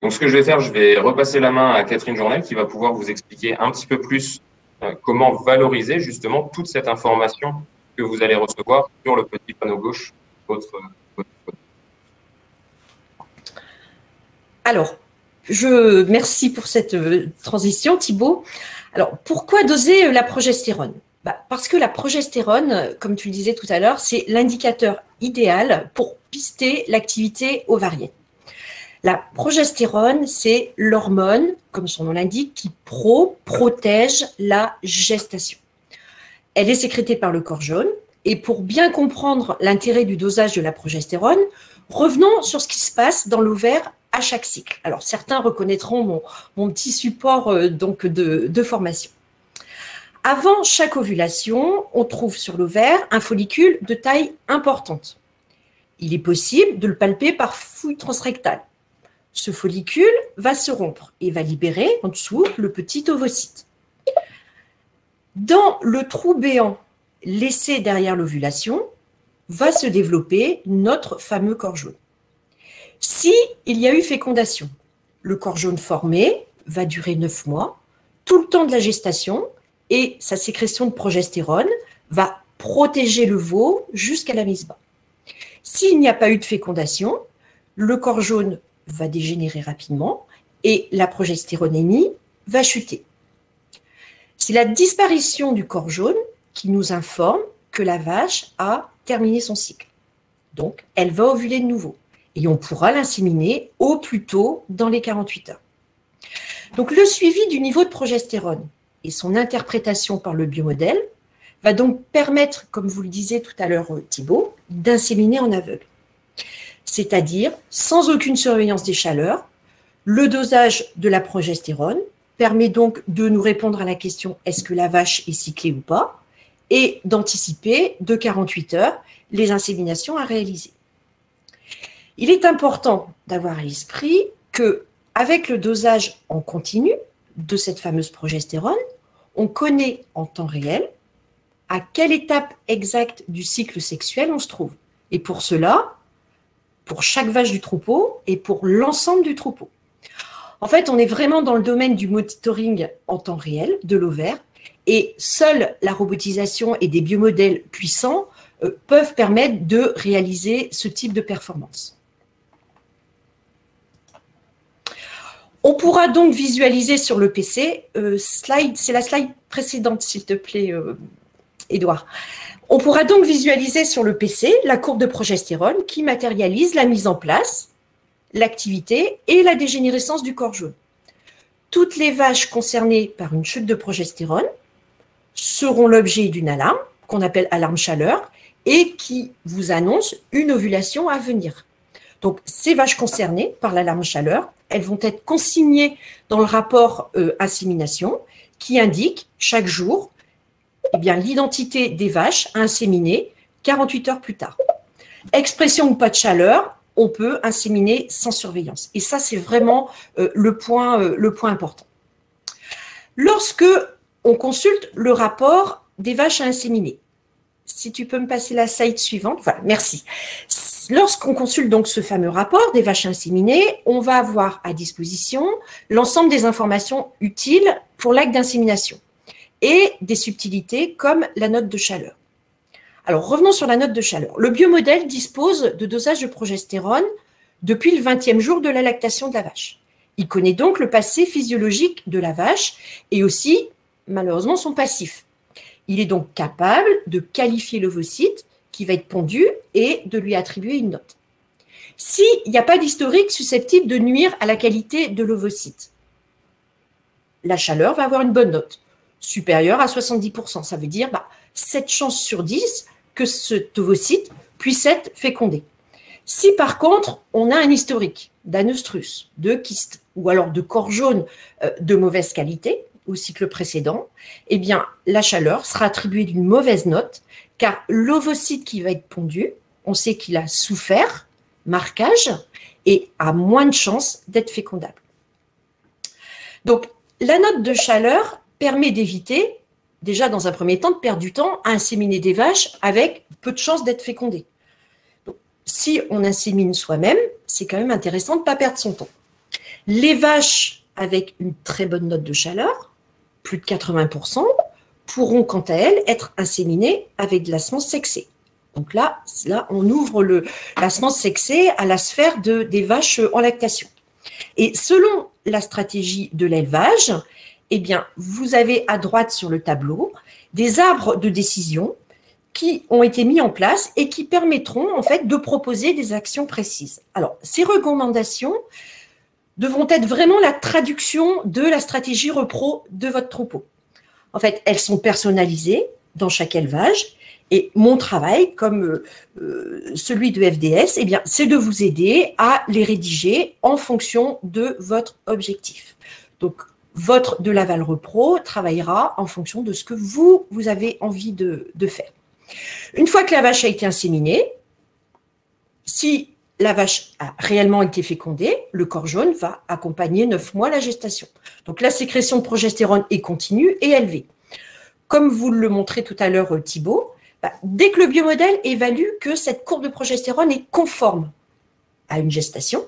Donc, ce que je vais faire, je vais repasser la main à Catherine Journel qui va pouvoir vous expliquer un petit peu plus comment valoriser justement toute cette information que vous allez recevoir sur le petit panneau gauche. Alors, merci pour cette transition, Thibaut. Alors, pourquoi doser la progestérone? Parce que la progestérone, comme tu le disais tout à l'heure, c'est l'indicateur idéal pour pister l'activité ovarienne. La progestérone, c'est l'hormone, comme son nom l'indique, qui protège la gestation. Elle est sécrétée par le corps jaune Et pour bien comprendre l'intérêt du dosage de la progestérone, revenons sur ce qui se passe dans l'ovaire à chaque cycle. Alors, certains reconnaîtront mon petit support donc de formation. Avant chaque ovulation, on trouve sur l'ovaire un follicule de taille importante. Il est possible de le palper par fouille transrectale. Ce follicule va se rompre et va libérer en dessous le petit ovocyte. Dans le trou béant laissé derrière l'ovulation, va se développer notre fameux corps jaune. Si il y a eu fécondation, le corps jaune formé va durer 9 mois, tout le temps de la gestation, et sa sécrétion de progestérone va protéger le veau jusqu'à la mise bas. S'il n'y a pas eu de fécondation, le corps jaune va dégénérer rapidement et la progestéronémie va chuter. C'est la disparition du corps jaune qui nous informe que la vache a terminé son cycle. Donc, elle va ovuler de nouveau et on pourra l'inséminer au plus tôt dans les 48 heures. Donc, le suivi du niveau de progestérone et son interprétation par le biomodèle va donc permettre, comme vous le disiez tout à l'heure Thibaut, d'inséminer en aveugle. C'est-à-dire sans aucune surveillance des chaleurs. Le dosage de la progestérone permet donc de nous répondre à la question est-ce que la vache est cyclée ou pas, et d'anticiper de 48 heures les inséminations à réaliser. Il est important d'avoir à l'esprit qu'avec le dosage en continu de cette fameuse progestérone, on connaît en temps réel à quelle étape exacte du cycle sexuel on se trouve. Et pour cela, pour chaque vache du troupeau et pour l'ensemble du troupeau. En fait, on est vraiment dans le domaine du monitoring en temps réel de l'ovaire et seule la robotisation et des biomodèles puissants peuvent permettre de réaliser ce type de performance. On pourra donc visualiser sur le PC, c'est la slide précédente s'il te plaît, Édouard. On pourra donc visualiser sur le PC la courbe de progestérone qui matérialise la mise en place, l'activité et la dégénérescence du corps jaune. Toutes les vaches concernées par une chute de progestérone seront l'objet d'une alarme qu'on appelle alarme chaleur et qui vous annonce une ovulation à venir. Donc, ces vaches concernées par l'alarme chaleur, elles vont être consignées dans le rapport insémination qui indique chaque jour l'identité des vaches à inséminer 48 heures plus tard. Expression ou pas de chaleur, on peut inséminer sans surveillance. Et ça, c'est vraiment le point important. Lorsque on consulte le rapport des vaches à inséminer, si tu peux me passer la slide suivante, voilà, merci. Lorsqu'on consulte donc ce fameux rapport des vaches inséminées, on va avoir à disposition l'ensemble des informations utiles pour l'acte d'insémination et des subtilités comme la note de chaleur. Alors, revenons sur la note de chaleur. Le biomodèle dispose de dosage de progestérone depuis le 20e jour de la lactation de la vache. Il connaît donc le passé physiologique de la vache et aussi, malheureusement, son passif. Il est donc capable de qualifier l'ovocyte qui va être pondu et de lui attribuer une note. S'il n'y a pas d'historique susceptible de nuire à la qualité de l'ovocyte, la chaleur va avoir une bonne note, supérieure à 70%. Ça veut dire 7 chances sur 10 que cet ovocyte puisse être fécondé. Si par contre, on a un historique d'anestrus, de kyste ou alors de corps jaune de mauvaise qualité au cycle précédent, eh bien, la chaleur sera attribuée d'une mauvaise note car l'ovocyte qui va être pondu, on sait qu'il a souffert, marquage, et a moins de chances d'être fécondable. Donc, la note de chaleur permet d'éviter, déjà dans un premier temps, de perdre du temps à inséminer des vaches avec peu de chances d'être fécondées. Donc, si on insémine soi-même, c'est quand même intéressant de ne pas perdre son temps. Les vaches avec une très bonne note de chaleur, plus de 80%, pourront quant à elles être inséminées avec de la semence sexée. Donc là on ouvre la semence sexée à la sphère des vaches en lactation. Et selon la stratégie de l'élevage, eh bien, vous avez à droite sur le tableau des arbres de décision qui ont été mis en place et qui permettront en fait de proposer des actions précises. Alors, ces recommandations devront être vraiment la traduction de la stratégie repro de votre troupeau. En fait, elles sont personnalisées dans chaque élevage Et mon travail, comme celui de FDS, eh bien, c'est de vous aider à les rédiger en fonction de votre objectif. Donc, votre de Laval Repro travaillera en fonction de ce que vous avez envie de faire. Une fois que la vache a été inséminée, si la vache a réellement été fécondée, le corps jaune va accompagner 9 mois la gestation. Donc, la sécrétion de progestérone est continue et élevée. Comme vous le montrez tout à l'heure, Thibaut, dès que le biomodèle évalue que cette courbe de progestérone est conforme à une gestation,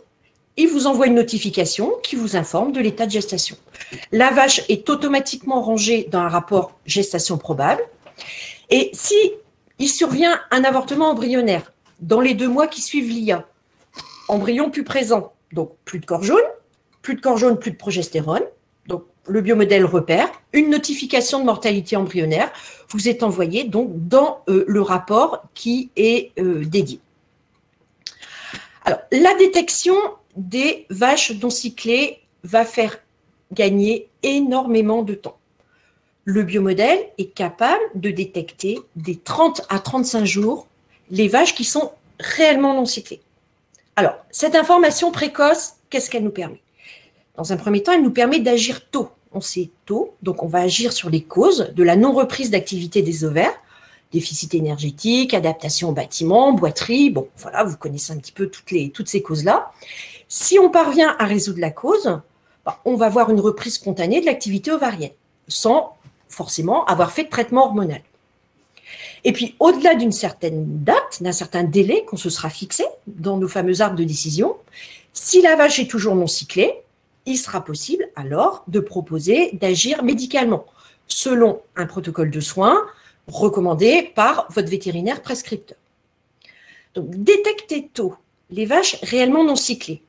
il vous envoie une notification qui vous informe de l'état de gestation. La vache est automatiquement rangée dans un rapport gestation probable. Et si il survient un avortement embryonnaire dans les 2 mois qui suivent l'IA, embryon plus présent, donc plus de corps jaune, plus de progestérone, donc le biomodèle repère, une notification de mortalité embryonnaire vous est envoyée donc dans le rapport qui est dédié. Alors, la détection des vaches non cyclées va faire gagner énormément de temps. Le biomodèle est capable de détecter des 30 à 35 jours les vaches qui sont réellement non cyclées. Alors, cette information précoce, qu'est-ce qu'elle nous permet? Dans un premier temps, elle nous permet d'agir tôt. On sait tôt, donc on va agir sur les causes de la non-reprise d'activité des ovaires, déficit énergétique, adaptation au bâtiment, boiterie, bon, voilà, vous connaissez un petit peu toutes ces causes-là. Si on parvient à résoudre la cause, on va avoir une reprise spontanée de l'activité ovarienne, sans forcément avoir fait de traitement hormonal. Et puis, au-delà d'une certaine date, d'un certain délai qu'on se sera fixé dans nos fameux arbres de décision, si la vache est toujours non cyclée, il sera possible alors de proposer d'agir médicalement, selon un protocole de soins recommandé par votre vétérinaire prescripteur. Donc, détecter tôt les vaches réellement non cyclées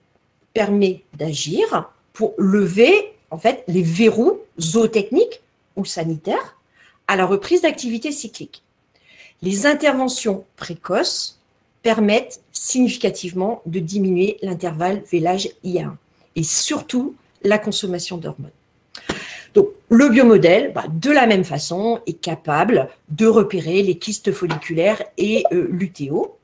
permet d'agir pour lever en fait les verrous zootechniques ou sanitaires à la reprise d'activité cyclique. Les interventions précoces permettent significativement de diminuer l'intervalle vélage IA1 et surtout la consommation d'hormones. Donc, le biomodèle, de la même façon, est capable de repérer les kystes folliculaires et l'UTO.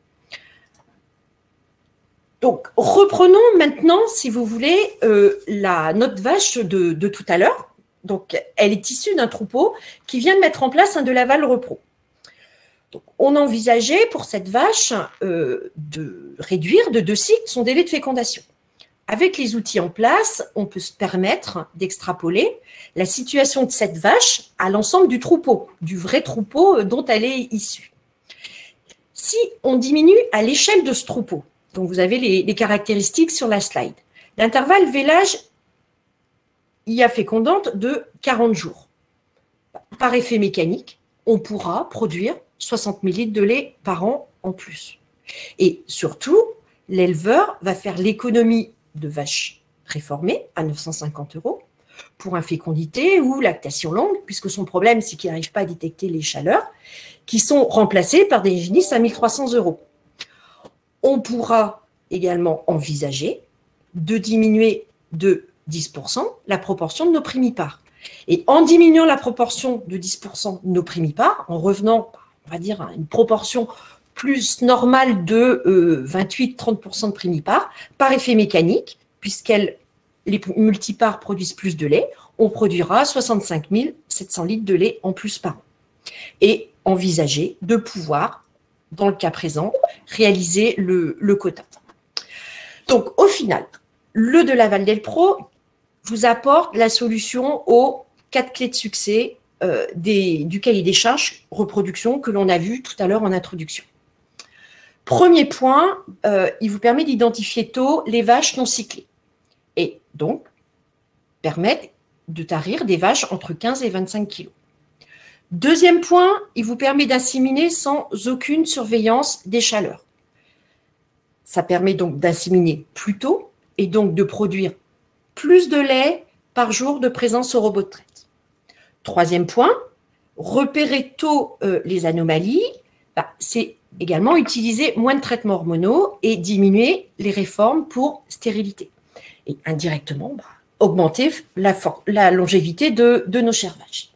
Donc, reprenons maintenant, si vous voulez, notre vache de tout à l'heure. Donc, elle est issue d'un troupeau qui vient de mettre en place un de Laval Repro. Donc, on envisageait pour cette vache de réduire de 2 cycles son délai de fécondation. Avec les outils en place, on peut se permettre d'extrapoler la situation de cette vache à l'ensemble du troupeau, du vrai troupeau dont elle est issue. Si on diminue à l'échelle de ce troupeau, donc vous avez les caractéristiques sur la slide, l'intervalle vélage IA fécondante de 40 jours. Par effet mécanique, on pourra produire 60 ml de lait par an en plus. Et surtout, l'éleveur va faire l'économie de vaches réformées à 950 € pour infécondité ou lactation longue, puisque son problème, c'est qu'il n'arrive pas à détecter les chaleurs, qui sont remplacées par des génisses à 1300 €. On pourra également envisager de diminuer de 10% la proportion de nos primipares. Et en diminuant la proportion de 10% de nos primipares, en revenant, on va dire, à une proportion plus normale de 28-30% de primipares, par effet mécanique, puisqu'elles, les multipares produisent plus de lait, on produira 65 700 litres de lait en plus par an. Et envisager de pouvoir, dans le cas présent, réaliser le quota. Donc, au final, le de Laval Delpro vous apporte la solution aux 4 clés de succès du cahier des charges reproduction que l'on a vu tout à l'heure en introduction. Premier point, il vous permet d'identifier tôt les vaches non cyclées et donc permettre de tarir des vaches entre 15 et 25 kg. Deuxième point, il vous permet d'inséminer sans aucune surveillance des chaleurs. Ça permet donc d'inséminer plus tôt et donc de produire plus de lait par jour de présence au robot de traite. Troisième point, repérer tôt les anomalies, c'est également utiliser moins de traitements hormonaux et diminuer les réformes pour stérilité. Et indirectement, augmenter la longévité de nos chères vaches.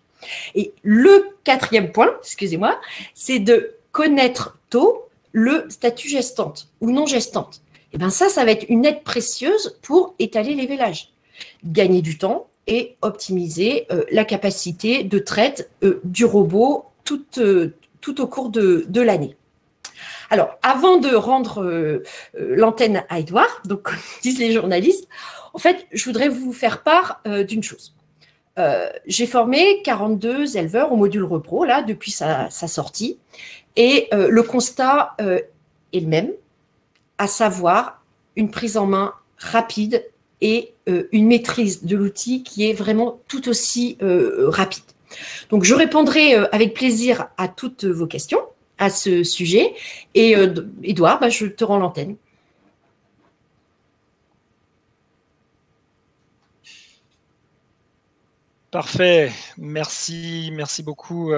Et le quatrième point, excusez-moi, c'est de connaître tôt le statut gestante ou non gestante. Et bien ça va être une aide précieuse pour étaler les vélages, gagner du temps et optimiser la capacité de traite du robot tout au cours de l'année. Alors, avant de rendre l'antenne à Édouard, donc comme disent les journalistes, en fait, je voudrais vous faire part d'une chose. J'ai formé 42 éleveurs au module repro, là, depuis sa sortie, et le constat est le même, à savoir une prise en main rapide et une maîtrise de l'outil qui est vraiment tout aussi rapide. Donc, je répondrai avec plaisir à toutes vos questions à ce sujet. Et Édouard, je te rends l'antenne. Parfait. Merci beaucoup,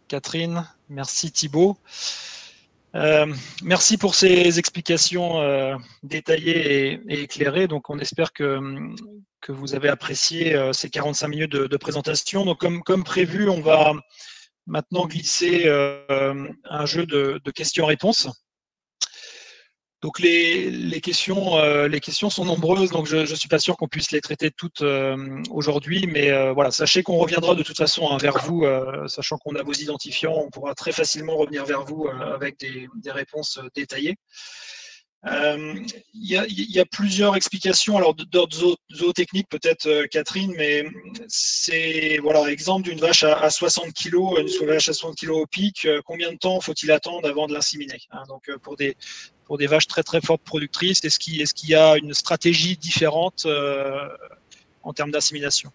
Catherine. Merci, Thibaut. Merci pour ces explications détaillées et éclairées. Donc, on espère que vous avez apprécié ces 45 minutes de présentation. Donc, comme prévu, on va maintenant glisser un jeu de questions-réponses. Donc les questions sont nombreuses, donc je ne suis pas sûr qu'on puisse les traiter toutes aujourd'hui, mais voilà, sachez qu'on reviendra de toute façon vers vous, sachant qu'on a vos identifiants, on pourra très facilement revenir vers vous avec des réponses détaillées. Il y a plusieurs explications, alors d'ordre zootechnique peut-être, Catherine, mais c'est voilà, exemple d'une vache à 60 kg, une vache à 60 kg au pic, combien de temps faut-il attendre avant de l'inséminer, hein? Donc pour des vaches très très fortes productrices, est-ce qu'il y a une stratégie différente en termes d'insémination?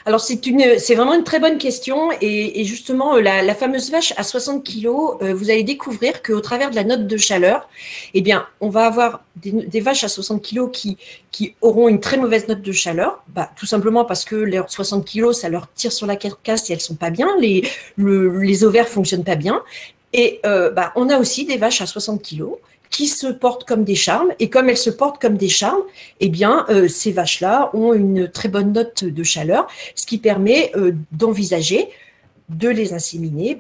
Alors, c'est vraiment une très bonne question. Et justement, la fameuse vache à 60 kg, vous allez découvrir qu'au travers de la note de chaleur, eh bien, on va avoir des vaches à 60 kg qui auront une très mauvaise note de chaleur, tout simplement parce que leurs 60 kg, ça leur tire sur la carcasse et elles ne sont pas bien, les ovaires ne fonctionnent pas bien. Et on a aussi des vaches à 60 kg qui se portent comme des charmes. Et comme elles se portent comme des charmes, eh bien, ces vaches-là ont une très bonne note de chaleur, ce qui permet d'envisager de les inséminer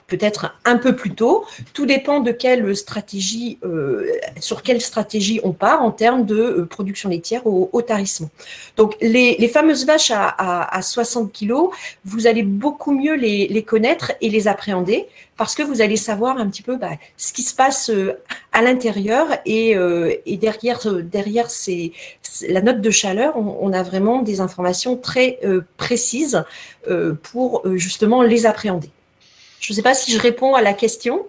peut-être un peu plus tôt. Tout dépend de sur quelle stratégie on part en termes de production laitière au tarissement. Donc, les fameuses vaches à 60 kg, vous allez beaucoup mieux les connaître et les appréhender parce que vous allez savoir un petit peu ce qui se passe à l'intérieur et derrière la note de chaleur, on a vraiment des informations très précises pour justement les appréhender. Je ne sais pas si je réponds à la question.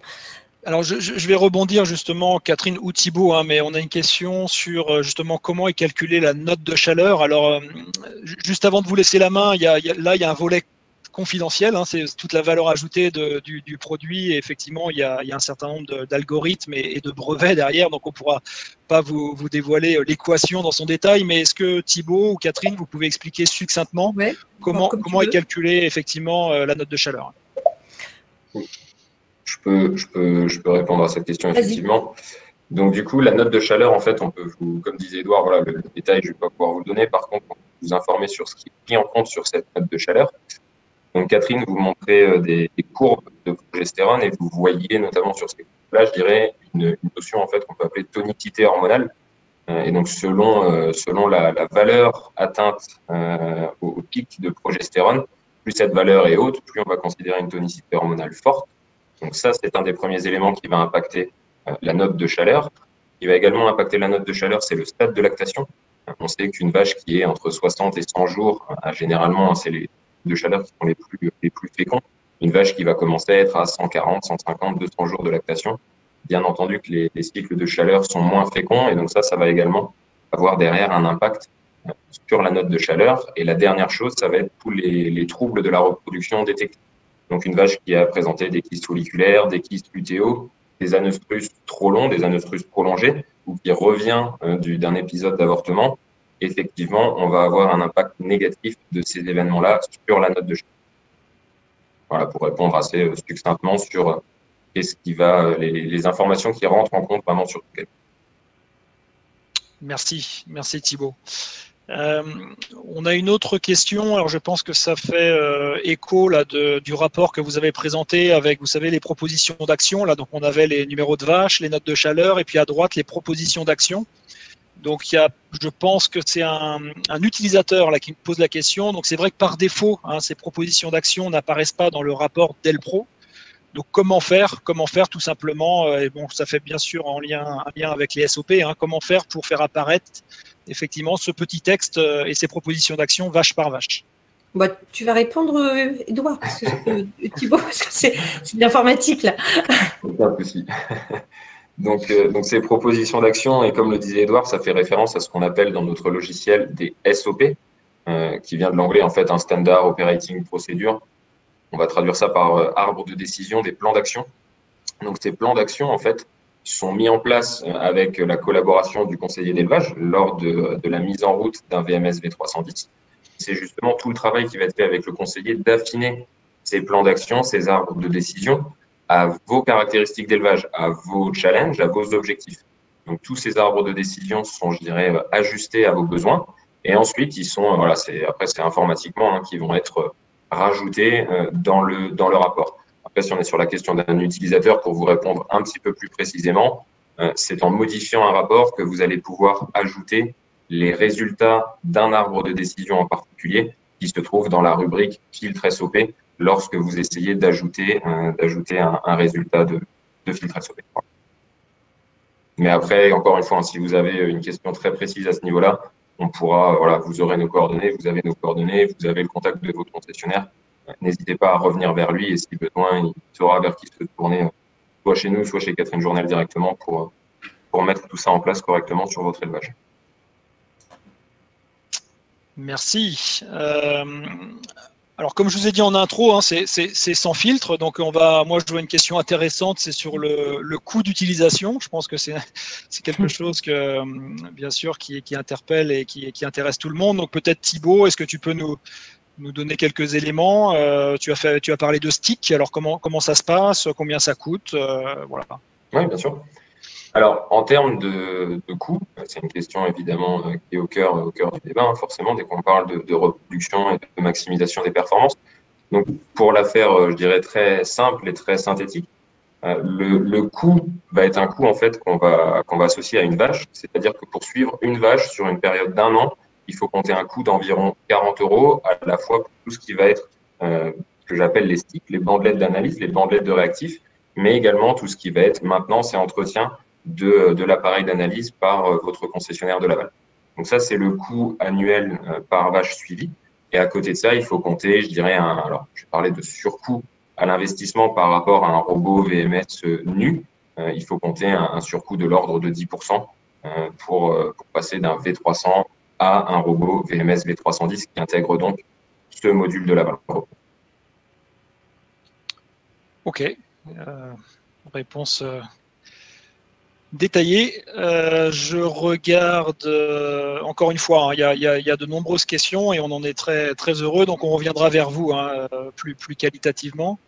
Alors, je vais rebondir justement, Catherine ou Thibaut, mais on a une question sur justement comment est calculée la note de chaleur. Alors, juste avant de vous laisser la main, il y a un volet confidentiel, c'est toute la valeur ajoutée du produit. Et effectivement, il y a un certain nombre d'algorithmes et de brevets derrière, donc on ne pourra pas vous dévoiler l'équation dans son détail. Mais est-ce que Thibaut ou Catherine, vous pouvez expliquer succinctement comment est calculée effectivement la note de chaleur? Je peux répondre à cette question, effectivement. Donc, du coup, la note de chaleur, en fait, on peut comme disait Édouard, voilà, le détail, je ne vais pas pouvoir vous le donner. Par contre, on peut vous informer sur ce qui est pris en compte sur cette note de chaleur. Donc, Catherine vous montrez des courbes de progestérone et vous voyez notamment sur ces courbes-là, je dirais, une notion, en fait, qu'on peut appeler tonicité hormonale. Et donc, selon la valeur atteinte au pic de progestérone, plus cette valeur est haute, plus on va considérer une tonicité hormonale forte. Donc ça, c'est un des premiers éléments qui va impacter la note de chaleur. Ce qui va également impacter la note de chaleur, c'est le stade de lactation. On sait qu'une vache qui est entre 60 et 100 jours, généralement, c'est les de chaleur qui sont les plus féconds. Une vache qui va commencer à être à 140, 150, 200 jours de lactation. Bien entendu que les cycles de chaleur sont moins féconds et donc ça va également avoir derrière un impact sur la note de chaleur. Et la dernière chose, ça va être tous les troubles de la reproduction détectés. Donc, une vache qui a présenté des kystes folliculaires, des kystes lutéaux, des anœstrus trop longs, des anœstrus prolongés, ou qui revient d'un épisode d'avortement, effectivement, on va avoir un impact négatif de ces événements-là sur la note de chaleur. Voilà, pour répondre assez succinctement sur qu'est-ce qui va, les informations qui rentrent en compte vraiment sur tout cas. Merci Thibaut. On a une autre question. Alors, je pense que ça fait écho là, du rapport que vous avez présenté avec, vous savez, les propositions d'action. Là, donc, on avait les numéros de vache, les notes de chaleur, et puis à droite, les propositions d'action. Donc, je pense que c'est un utilisateur là, qui me pose la question. Donc, c'est vrai que par défaut, ces propositions d'action n'apparaissent pas dans le rapport Delpro. Donc, comment faire tout simplement, et bon, ça fait bien sûr un lien avec les SOP, comment faire pour faire apparaître effectivement ce petit texte et ces propositions d'action vache par vache. Bah, tu vas répondre, Edouard, Thibaut, parce que c'est de l'informatique, là. Pas de souci. Donc, ces propositions d'action, et comme le disait Edouard, ça fait référence à ce qu'on appelle dans notre logiciel des SOP, qui vient de l'anglais, en fait, un Standard Operating Procedure. On va traduire ça par arbre de décision, des plans d'action. Donc, ces plans d'action, en fait, sont mis en place avec la collaboration du conseiller d'élevage lors de la mise en route d'un VMS V310. C'est justement tout le travail qui va être fait avec le conseiller d'affiner ces plans d'action, ces arbres de décision à vos caractéristiques d'élevage, à vos challenges, à vos objectifs. Donc, tous ces arbres de décision sont, je dirais, ajustés à vos besoins. Et ensuite, ils sont, voilà, après, c'est informatiquement qui vont être rajoutés dans le rapport. Après, si on est sur la question d'un utilisateur, pour vous répondre un petit peu plus précisément, c'est en modifiant un rapport que vous allez pouvoir ajouter les résultats d'un arbre de décision en particulier qui se trouve dans la rubrique filtre SOP lorsque vous essayez d'ajouter un résultat de filtre SOP. Mais après, encore une fois, si vous avez une question très précise à ce niveau-là, on pourra, voilà, vous aurez nos coordonnées, vous avez nos coordonnées, vous avez le contact de votre concessionnaire. N'hésitez pas à revenir vers lui et si besoin, il saura vers qui se tourner, soit chez nous, soit chez Catherine Journel directement pour mettre tout ça en place correctement sur votre élevage. Merci. Alors, comme je vous ai dit en intro, c'est sans filtre. Donc, moi, je vois une question intéressante, c'est sur le coût d'utilisation. Je pense que c'est quelque chose que, bien sûr, qui interpelle et qui intéresse tout le monde. Donc, peut-être Thibaut, est-ce que tu peux nous donner quelques éléments? Tu as parlé de stick. Alors, comment ça se passe? Combien ça coûte? Voilà. Oui, bien sûr. Alors, en termes de coût, c'est une question évidemment qui est au cœur du débat, forcément, dès qu'on parle de reproduction et de maximisation des performances. Donc, pour la faire, je dirais, très simple et très synthétique, le coût va être un coût en fait qu'on va associer à une vache. C'est-à-dire que pour suivre une vache sur une période d'1 an, il faut compter un coût d'environ 40 € à la fois pour tout ce qui va être ce que j'appelle les sticks, les bandelettes d'analyse, les bandelettes de réactifs, mais également tout ce qui va être maintenance et entretien de l'appareil d'analyse par votre concessionnaire de Laval. Donc ça, c'est le coût annuel par vache suivie. Et à côté de ça, il faut compter, je dirais, alors je vais parler de surcoût à l'investissement par rapport à un robot VMS nu. Il faut compter un surcoût de l'ordre de 10% pour passer d'un V300 à un robot VMS V310 qui intègre donc ce module de Laval. Ok. Réponse détaillée. Je regarde encore une fois, il y a de nombreuses questions et on en est très, très heureux, donc on reviendra vers vous plus qualitativement.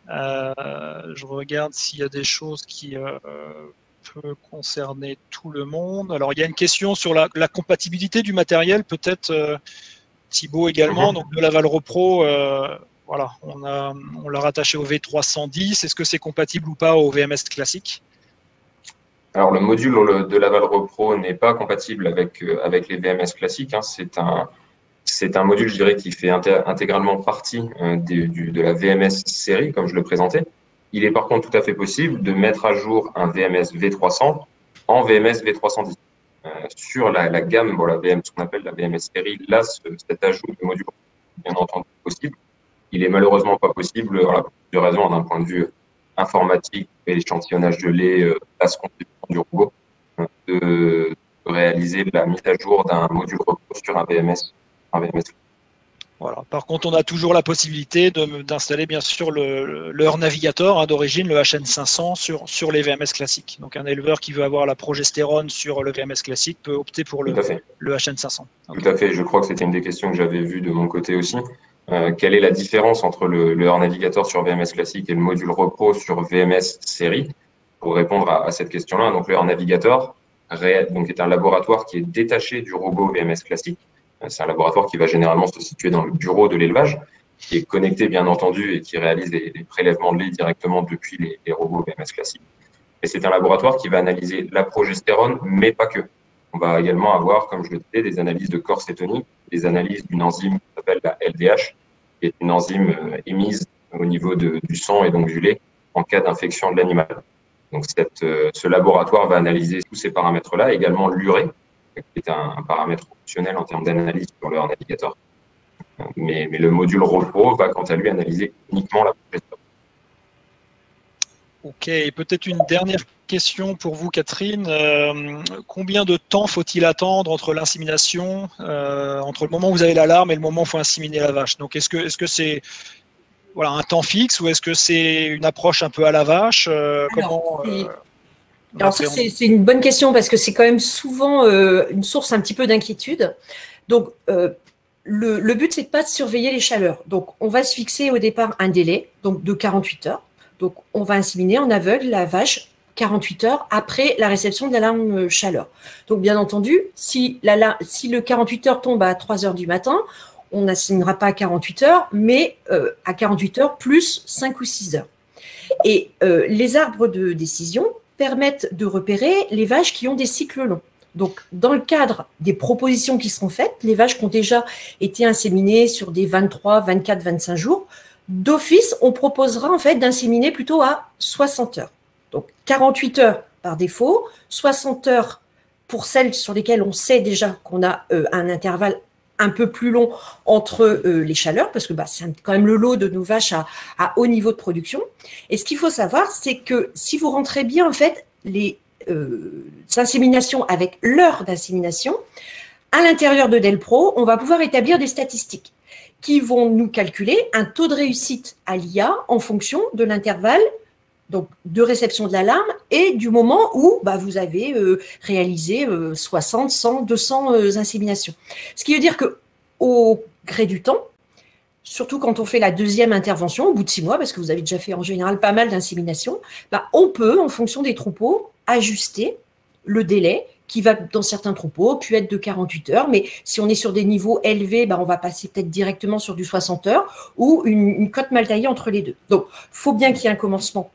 Je regarde s'il y a des choses qui peuvent concerner tout le monde. Alors, il y a une question sur la compatibilité du matériel, peut-être Thibaut également, donc de Laval Repro. Voilà, on l'a rattaché au V310. Est-ce que c'est compatible ou pas au VMS classique? Alors, le module de Laval Repro n'est pas compatible avec les VMS classiques. C'est un module, je dirais, qui fait intégralement partie de la VMS série, comme je le présentais. Il est par contre tout à fait possible de mettre à jour un VMS V300 en VMS V310. Sur la gamme, ce qu'on appelle la VMS série, là, cet ajout de module est bien entendu possible. Il est malheureusement pas possible, pour plusieurs raisons, d'un point de vue informatique et l'échantillonnage de lait, la constitution du robot, de réaliser la mise à jour d'un module repos sur un VMS. Voilà. Par contre, on a toujours la possibilité d'installer bien sûr leur navigateur d'origine, le HN500, sur les VMS classiques. Donc, un éleveur qui veut avoir la progestérone sur le VMS classique peut opter pour le HN500. Okay. Tout à fait. Je crois que c'était une des questions que j'avais vues de mon côté aussi. Quelle est la différence entre le navigateur sur VMS classique et le module repos sur VMS série? Pour répondre à cette question-là, donc le navigateur, réel, donc est un laboratoire qui est détaché du robot VMS classique. C'est un laboratoire qui va généralement se situer dans le bureau de l'élevage, qui est connecté bien entendu et qui réalise les prélèvements de lait directement depuis les robots VMS classiques. Et c'est un laboratoire qui va analyser la progestérone, mais pas que. On va également avoir, comme je le disais, des analyses de corps cétonique, des analyses d'une enzyme qui s'appelle la LDH, qui est une enzyme émise au niveau du sang et donc du lait en cas d'infection de l'animal. Donc ce laboratoire va analyser tous ces paramètres-là, également l'urée, qui est un paramètre optionnel en termes d'analyse sur leur navigateur. Mais le module repro va quant à lui analyser uniquement la progestérone. Ok, peut-être une dernière question pour vous, Catherine. Combien de temps faut-il attendre entre l'insémination, entre le moment où vous avez l'alarme et le moment où il faut inséminer la vache? Donc, est-ce que c'est voilà, un temps fixe ou est-ce que c'est une approche un peu à la vache? Alors ça, c'est une bonne question parce que c'est quand même souvent une source un petit peu d'inquiétude. Donc, le but, c'est de pas de surveiller les chaleurs. Donc, on va se fixer au départ un délai donc de 48 heures. Donc, on va inséminer en aveugle la vache 48 heures après la réception de l'alarme chaleur. Donc, bien entendu, si le 48 heures tombe à 3 heures du matin, on n'inséminera pas à 48 heures, mais à 48 heures plus 5 ou 6 heures. Et les arbres de décision permettent de repérer les vaches qui ont des cycles longs. Donc, dans le cadre des propositions qui seront faites, les vaches qui ont déjà été inséminées sur des 23, 24, 25 jours, d'office, on proposera en fait d'inséminer plutôt à 60 heures. Donc 48 heures par défaut, 60 heures pour celles sur lesquelles on sait déjà qu'on a un intervalle un peu plus long entre les chaleurs, parce que c'est quand même le lot de nos vaches à haut niveau de production. Et ce qu'il faut savoir, c'est que si vous rentrez bien en fait les inséminations avec l'heure d'insémination, à l'intérieur de Delpro, on va pouvoir établir des statistiques qui vont nous calculer un taux de réussite à l'IA en fonction de l'intervalle donc de réception de l'alarme et du moment où vous avez réalisé 60, 100, 200 inséminations. Ce qui veut dire qu'au gré du temps, surtout quand on fait la deuxième intervention, au bout de 6 mois, parce que vous avez déjà fait en général pas mal d'inséminations, on peut, en fonction des troupeaux, ajuster le délai qui va, dans certains troupeaux, pu être de 48 heures. Mais si on est sur des niveaux élevés, on va passer peut-être directement sur du 60 heures ou une cote mal taillée entre les deux. Donc, il faut bien qu'il y ait un commencement.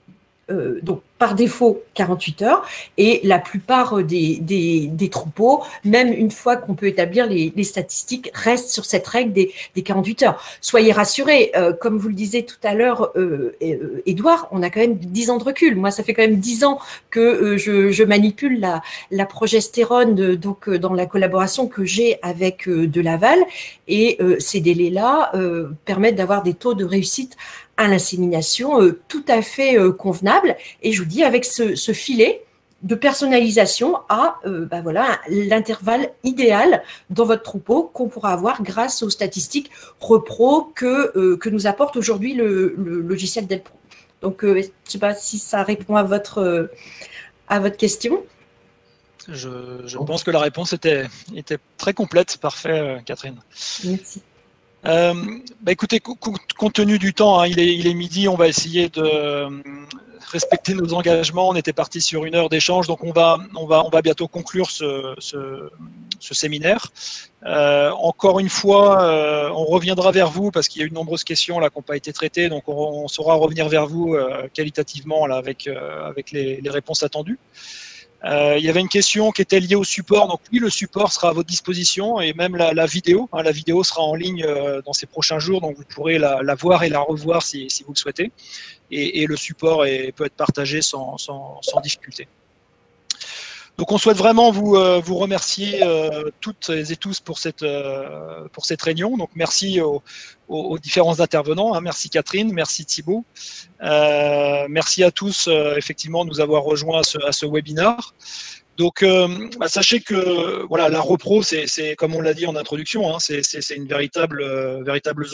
Donc, par défaut, 48 heures. Et la plupart des troupeaux, même une fois qu'on peut établir les statistiques, restent sur cette règle des 48 heures. Soyez rassurés, comme vous le disiez tout à l'heure, Édouard, on a quand même 10 ans de recul. Moi, ça fait quand même 10 ans que je manipule la progestérone donc, dans la collaboration que j'ai avec de Laval. Et ces délais-là permettent d'avoir des taux de réussite à l'insémination tout à fait convenable. Et je vous dis, avec ce filet de personnalisation à l'intervalle idéal dans votre troupeau qu'on pourra avoir grâce aux statistiques repro que nous apporte aujourd'hui le logiciel Delpro. Donc, je ne sais pas si ça répond à votre question. Je pense que la réponse était très complète. Parfait, Catherine. Merci. Écoutez, compte tenu du temps, il est midi, on va essayer de respecter nos engagements. On était parti sur 1 heure d'échange, donc on va bientôt conclure ce séminaire. Encore une fois, on reviendra vers vous parce qu'il y a eu de nombreuses questions là qui n'ont pas été traitées, donc on saura revenir vers vous qualitativement là, avec les réponses attendues. Il y avait une question qui était liée au support. Donc oui, le support sera à votre disposition et même la vidéo. La vidéo sera en ligne dans ces prochains jours, donc vous pourrez la voir et la revoir si vous le souhaitez. Et le support peut être partagé sans difficulté. Donc on souhaite vraiment vous remercier toutes et tous pour cette réunion. Donc merci aux différents intervenants. Merci Catherine, merci Thibaut. Merci à tous effectivement de nous avoir rejoints à ce webinaire. Donc sachez que la repro, c'est comme on l'a dit en introduction, c'est une véritable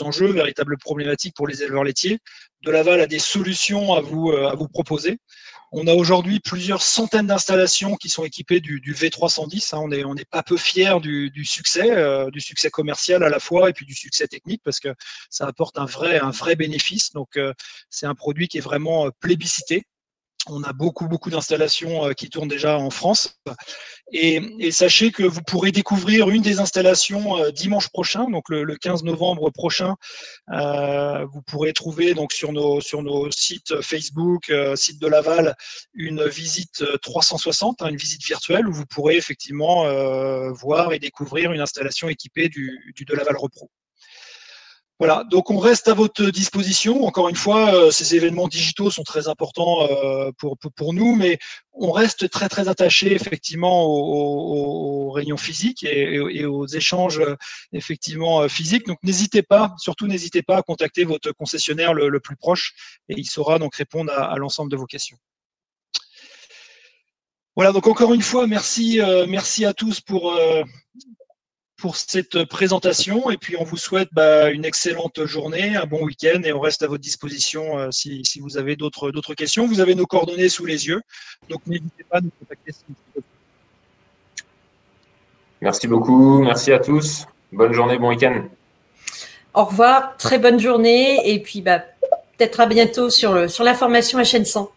enjeu, véritable problématique pour les éleveurs laitiers. De Laval a des solutions à vous proposer. On a aujourd'hui plusieurs centaines d'installations qui sont équipées du V310. On n'est pas peu fiers du succès commercial à la fois et puis du succès technique parce que ça apporte un vrai bénéfice. Donc, c'est un produit qui est vraiment plébiscité. On a beaucoup d'installations qui tournent déjà en France. Et sachez que vous pourrez découvrir une des installations dimanche prochain, donc le 15 novembre prochain. Vous pourrez trouver donc sur nos sites Facebook, site de Laval, une visite 360, une visite virtuelle où vous pourrez effectivement voir et découvrir une installation équipée du de Laval Repro. Voilà, donc on reste à votre disposition. Encore une fois, ces événements digitaux sont très importants pour nous, mais on reste très attaché effectivement aux réunions physiques et aux échanges effectivement physiques. Donc n'hésitez pas, surtout n'hésitez pas à contacter votre concessionnaire le plus proche et il saura donc répondre à l'ensemble de vos questions. Voilà, donc encore une fois, merci à tous pour cette présentation et puis on vous souhaite une excellente journée, un bon week-end et on reste à votre disposition si vous avez d'autres questions. Vous avez nos coordonnées sous les yeux, donc n'hésitez pas à nous contacter. Merci beaucoup, merci à tous. Bonne journée, bon week-end. Au revoir, très bonne journée et puis peut-être à bientôt sur la formation HN100.